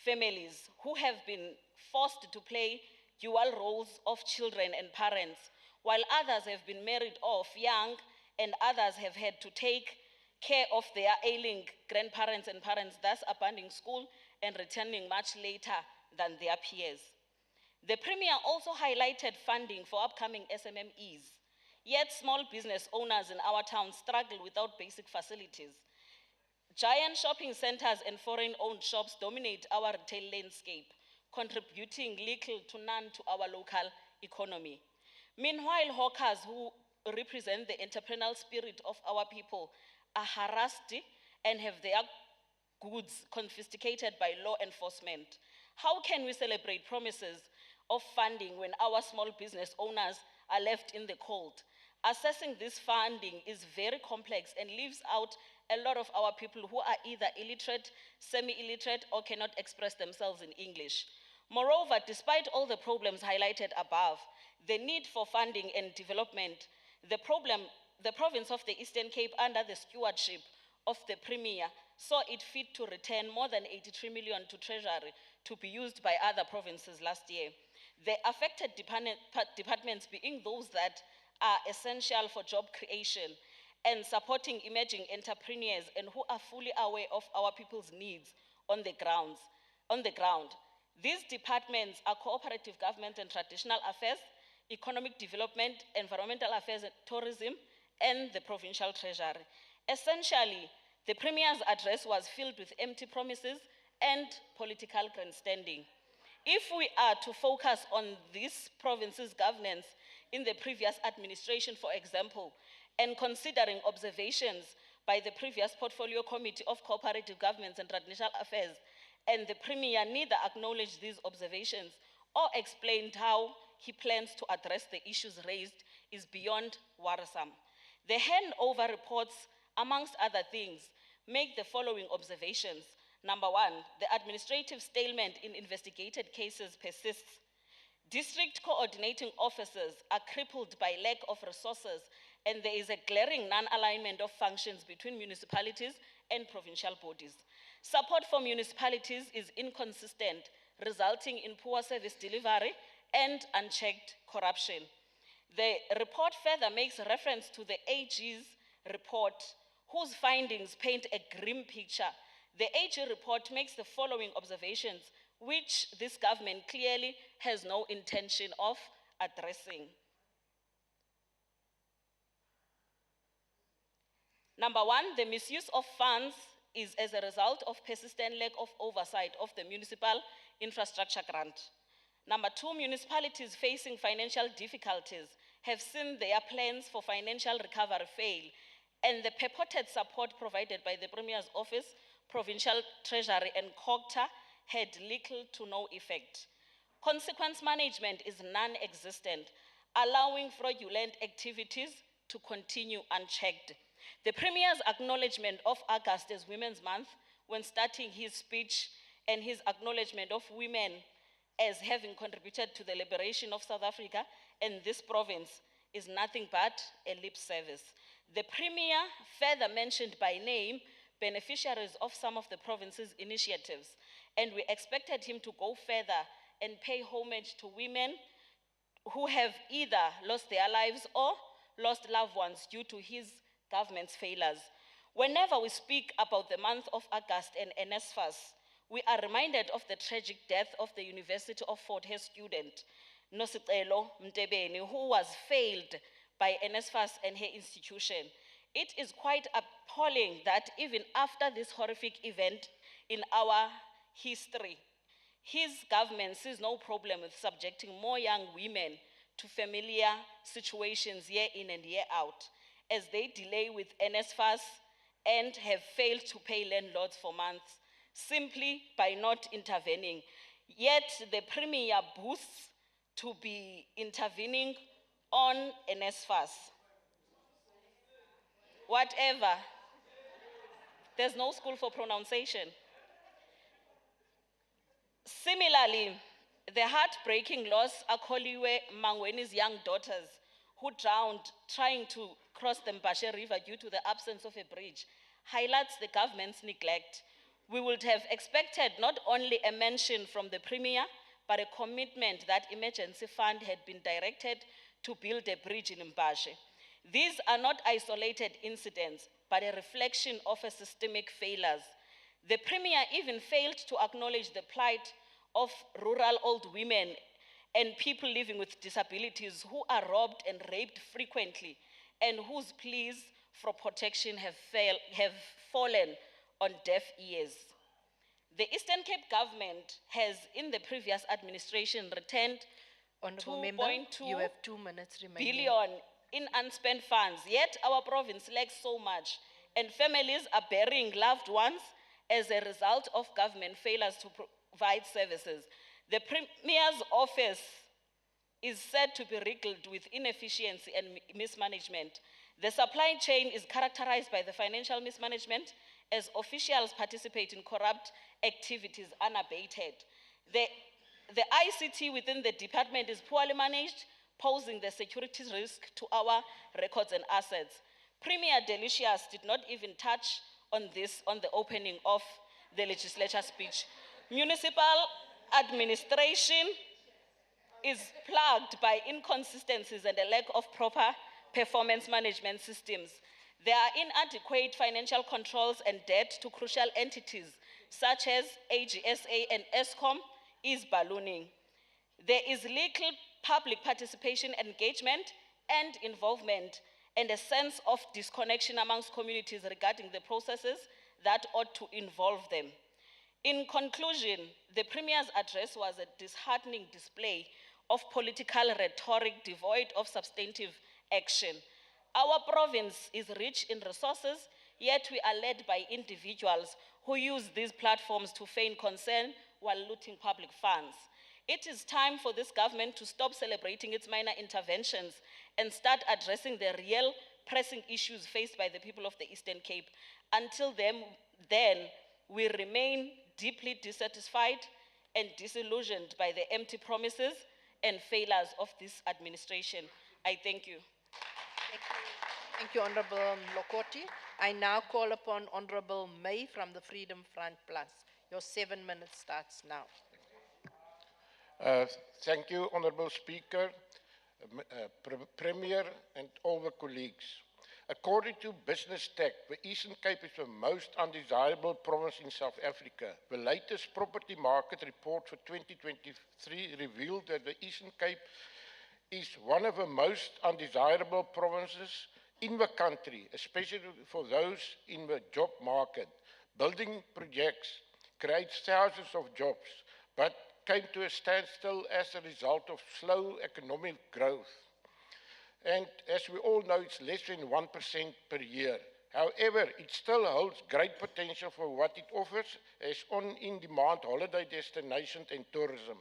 families who have been forced to play dual roles of children and parents, while others have been married off young and others have had to take care of their ailing grandparents and parents, thus abandoning school and returning much later than their peers. The Premier also highlighted funding for upcoming SMMEs, yet small business owners in our town struggle without basic facilities. Giant shopping centers and foreign-owned shops dominate our retail landscape, contributing little to none to our local economy. Meanwhile, hawkers who represent the entrepreneurial spirit of our people are harassed and have their goods confiscated by law enforcement. How can we celebrate promises of funding when our small business owners are left in the cold? Assessing this funding is very complex and leaves out a lot of our people who are either illiterate, semi-illiterate, or cannot express themselves in English. Moreover, despite all the problems highlighted above, the need for funding and development, the province of the Eastern Cape, under the stewardship of the Premier, saw it fit to return more than 83 million to Treasury to be used by other provinces last year. The affected departments being those that are essential for job creation and supporting emerging entrepreneurs and who are fully aware of our people's needs on the ground. These departments are cooperative government and traditional affairs, economic development, environmental affairs and tourism, and the provincial treasury. Essentially, the Premier's address was filled with empty promises and political grandstanding. If we are to focus on this province's governance in the previous administration, for example, and considering observations by the previous Portfolio Committee of Cooperative Governments and Traditional Affairs, and the Premier neither acknowledged these observations or explained how he plans to address the issues raised, is beyond worrisome. The handover reports, amongst other things, make the following observations. Number one, the administrative stalemate in investigated cases persists. District coordinating officers are crippled by lack of resources, and there is a glaring non-alignment of functions between municipalities and provincial bodies. Support for municipalities is inconsistent, resulting in poor service delivery and unchecked corruption. The report further makes reference to the AG's report, whose findings paint a grim picture. The AG report makes the following observations, which this government clearly has no intention of addressing. Number one, the misuse of funds is as a result of persistent lack of oversight of the municipal infrastructure grant. Number two, municipalities facing financial difficulties have seen their plans for financial recovery fail, and the purported support provided by the Premier's office, provincial treasury, and COGTA had little to no effect. Consequence management is non-existent, allowing fraudulent activities to continue unchecked. The Premier's acknowledgement of August as Women's Month when starting his speech, and his acknowledgement of women as having contributed to the liberation of South Africa and this province, is nothing but a lip service. The Premier further mentioned by name beneficiaries of some of the province's initiatives, and we expected him to go further and pay homage to women who have either lost their lives or lost loved ones due to his government's failures. Whenever we speak about the month of August and NSFAS, we are reminded of the tragic death of the University of Fort Hare student, Nosicelo Mtebeni, who was failed by NSFAS and her institution. It is quite appalling that even after this horrific event in our history, his government sees no problem with subjecting more young women to familiar situations year in and year out, as they delay with NSFAS and have failed to pay landlords for months simply by not intervening. Yet the Premier boasts to be intervening on NSFAS. Whatever, there's no school for pronunciation. Similarly, The heartbreaking loss of Kholiwe Mangweni's young daughters who drowned trying to cross the Mbashe River due to the absence of a bridge highlights the government's neglect. We would have expected not only a mention from the Premier, but a commitment that emergency fund had been directed to build a bridge in Mbashe. These are not isolated incidents, but a reflection of a systemic failures. The Premier even failed to acknowledge the plight of rural old women and people living with disabilities who are robbed and raped frequently and whose pleas for protection have fallen on deaf ears. The Eastern Cape government has, in the previous administration, returned Honourable Member, 2.2 you have 2 minutes remaining. billion in unspent funds, yet our province lacks so much, and families are burying loved ones as a result of government failures to provide services. The Premier's office is said to be riddled with inefficiency and mismanagement. The supply chain is characterized by the financial mismanagement as officials participate in corrupt activities unabated. The ICT within the department is poorly managed, posing the security risk to our records and assets. Premier Delicious did not even touch on this on the opening of the legislature speech. Municipal administration is plagued by inconsistencies and a lack of proper performance management systems. There are inadequate financial controls and debt to crucial entities such as AGSA and ESCOM is ballooning. There is little public participation, engagement, and involvement, and a sense of disconnection amongst communities regarding the processes that ought to involve them. In conclusion, the Premier's address was a disheartening display of political rhetoric devoid of substantive action. Our province is rich in resources, yet we are led by individuals who use these platforms to feign concern while looting public funds. It is time for this government to stop celebrating its minor interventions and start addressing the real pressing issues faced by the people of the Eastern Cape. Until then, we remain deeply dissatisfied and disillusioned by the empty promises and failures of this administration. I thank you. Thank you, Honourable Lokoti. I now call upon Honourable May from the Freedom Front Plus. Your 7 minutes starts now. Thank you, Honourable Speaker, Premier, and all the colleagues. According to Business Tech, the Eastern Cape is the most undesirable province in South Africa. The latest property market report for 2023 revealed that the Eastern Cape is one of the most undesirable provinces in the country, especially for those in the job market. Building projects creates thousands of jobs, but came to a standstill as a result of slow economic growth. And as we all know, it's less than 1% per year. However, it still holds great potential for what it offers as in-demand holiday destinations and tourism.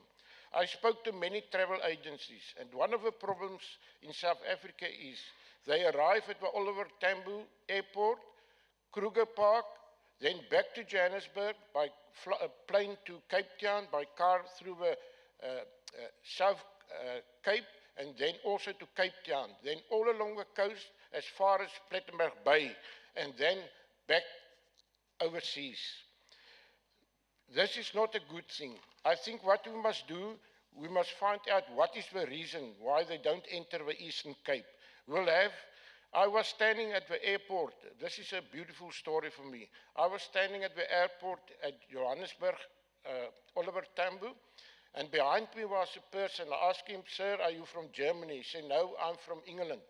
I spoke to many travel agencies, and one of the problems in South Africa is they arrive at the Oliver Tambo Airport, Kruger Park, then back to Johannesburg by plane to Cape Town, by car through the South Cape, and then also to Cape Town, then all along the coast as far as Plettenberg Bay, and then back overseas. This is not a good thing. I think what we must do, we must find out what is the reason why they don't enter the Eastern Cape. I was standing at the airport. This is a beautiful story for me. I was standing at the airport at Johannesburg, Oliver Tambo, and behind me was a person. I asked him, "Sir, are you from Germany?" He said, "No, I'm from England."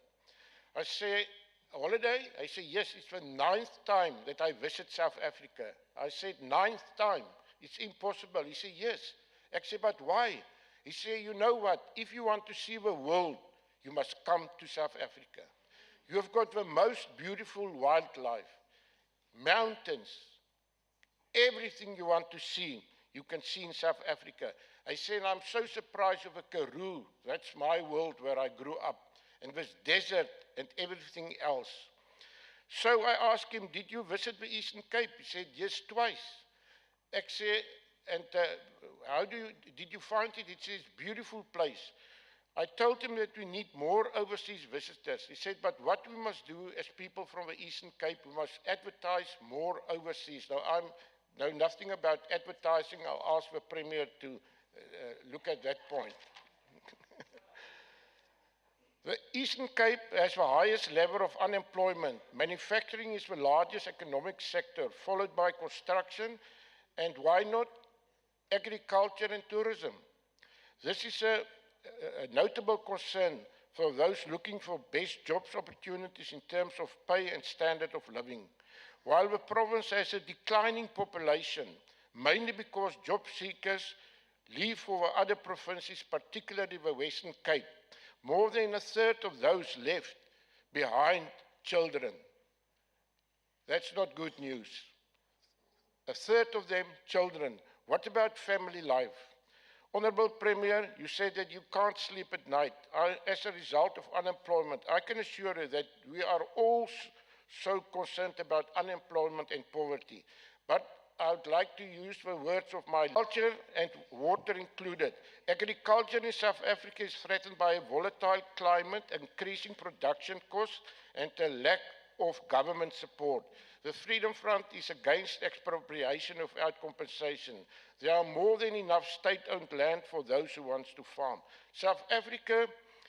I say, "Holiday?" I said, "Yes, it's the 9th time that I visit South Africa." I said, "9th time, it's impossible." He said, "Yes." I said, "But why?" He said, "You know what? If you want to see the world, you must come to South Africa. You have got the most beautiful wildlife, mountains, everything you want to see, you can see in South Africa." I said, "I'm so surprised of a Karoo. That's my world where I grew up. And this desert and everything else." So I asked him, "Did you visit the Eastern Cape?" He said, "Yes, twice." I said, "And did you find it? It says beautiful place. I told him that we need more overseas visitors. He said, but what we must do as people from the Eastern Cape, we must advertise more overseas. Now, I know nothing about advertising. I'll ask the Premier to look at that point. The Eastern Cape has the highest level of unemployment. Manufacturing is the largest economic sector, followed by construction, and why not agriculture and tourism? This is a notable concern for those looking for best jobs opportunities in terms of pay and standard of living. While the province has a declining population, mainly because job seekers leave for other provinces, particularly the Western Cape, more than a third of those left behind children. That's not good news. A third of them children. What about family life? Honourable Premier, you said that you can't sleep at night as a result of unemployment. I can assure you that we are all so concerned about unemployment and poverty. But I would like to use the words of my culture and water included. Agriculture in South Africa is threatened by a volatile climate, increasing production costs, and a lack of government support. The Freedom Front is against expropriation without compensation. There are more than enough state-owned land for those who want to farm. South Africa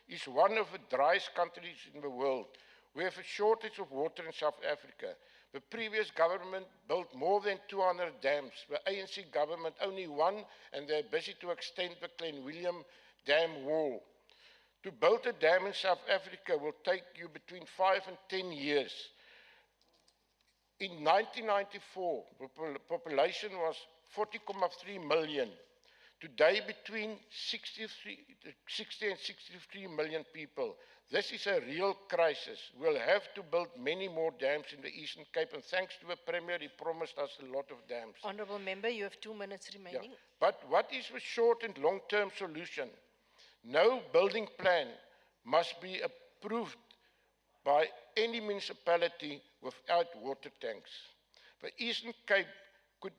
is one of the driest countries in the world. We have a shortage of water in South Africa. The previous government built more than 200 dams. The ANC government only one, and they're busy to extend the Glen William Dam wall. To build a dam in South Africa will take you between 5 and 10 years. In 1994, the population was 40.3 million. Today, between 60 and 63 million people. This is a real crisis. We'll have to build many more dams in the Eastern Cape, and thanks to the Premier, he promised us a lot of dams. Honourable Member, you have 2 minutes remaining. Yeah. But what is the short and long-term solution? No building plan must be approved by any municipality without water tanks. The Eastern Cape could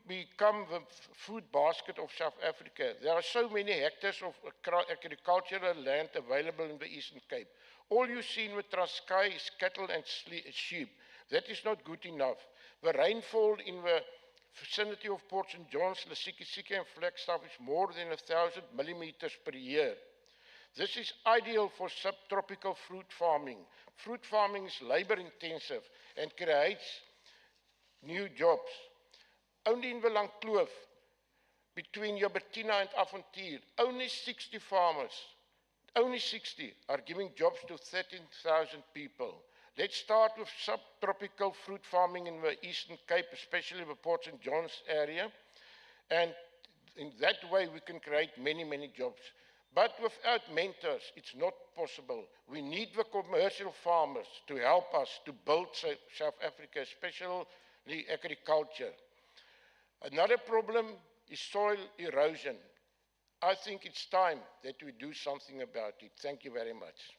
become the food basket of South Africa. There are so many hectares of agricultural land available in the Eastern Cape. All you see in the Transkei is cattle and sheep. That is not good enough. The rainfall in the vicinity of Port St. John's, Lesikisiki and Flagstaff is more than 1,000 millimeters per year. This is ideal for subtropical fruit farming. Fruit farming is labor intensive and creates new jobs. Only in the Langkloof, between Jobertina and Avontuur, only 60 farmers, only 60 are giving jobs to 13,000 people. Let's start with subtropical fruit farming in the Eastern Cape, especially the Port St. John's area. And in that way, we can create many, many jobs. But without mentors, it's not possible. We need the commercial farmers to help us to build South Africa, especially agriculture. Another problem is soil erosion. I think it's time that we do something about it. Thank you very much.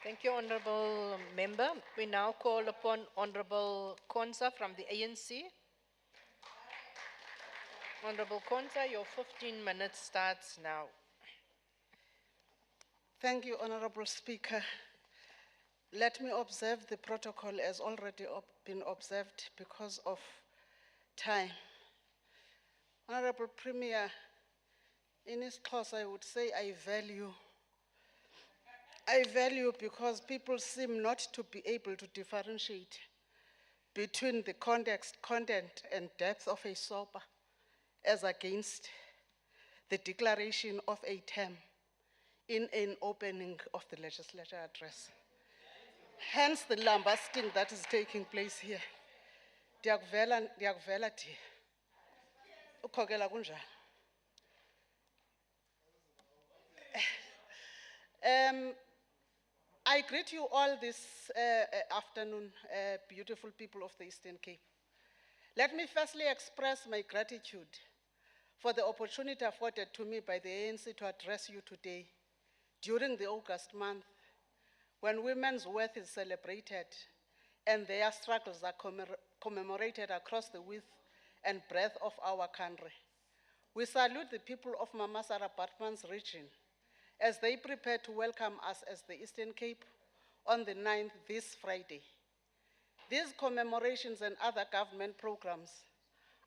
Thank you, Honourable Member. We now call upon Honourable Konza from the ANC. Honourable Konza, your 15 minutes starts now. Thank you, Honourable Speaker. Let me observe the protocol as already been observed because of time. Honourable Premier, in his clause, I would say I value because people seem not to be able to differentiate between the context, content, and depth of a SOPA as against the declaration of a term in an opening of the legislature address. Hence the lambasting that is taking place here. Ndiyakuvela Di. Ukhokela kunjani? I greet you all this afternoon, beautiful people of the Eastern Cape. Let me firstly express my gratitude for the opportunity afforded to me by the ANC to address you today during the August month, when women's worth is celebrated and their struggles are commemorated across the width and breadth of our country. We salute the people of Mamasara Batman's region as they prepare to welcome us as the Eastern Cape on the 9th this Friday. These commemorations and other government programs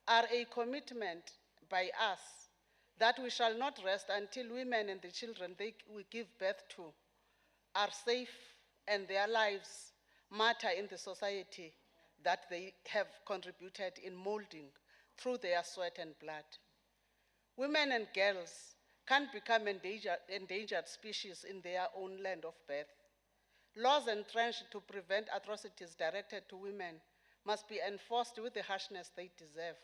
are a commitment by us that we shall not rest until women and the children we give birth to are safe and their lives matter in the society that they have contributed in molding through their sweat and blood. Women and girls can't become endangered species in their own land of birth. Laws entrenched to prevent atrocities directed to women must be enforced with the harshness they deserve.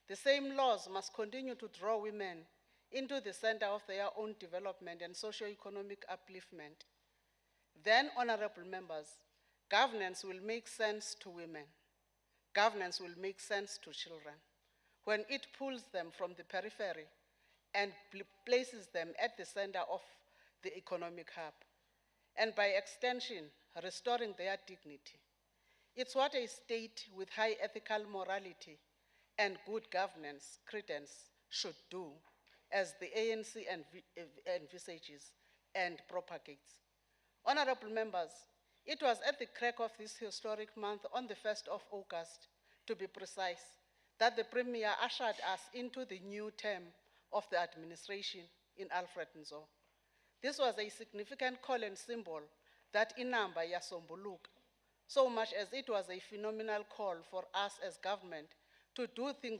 The same laws must continue to draw women into the center of their own development and socio-economic upliftment. Then, honorable members, governance will make sense to women. Governance will make sense to children when it pulls them from the periphery and places them at the center of the economic hub, and by extension, restoring their dignity. It's what a state with high ethical morality and good governance credence should do, as the ANC envisages and propagates. Honorable members, it was at the crack of this historic month, on the 1st of August, to be precise, that the Premier ushered us into the new term of the administration in Alfred Nzo. This was a significant call and symbol that inamba yasombuluka, so much as it was a phenomenal call for us as government to do things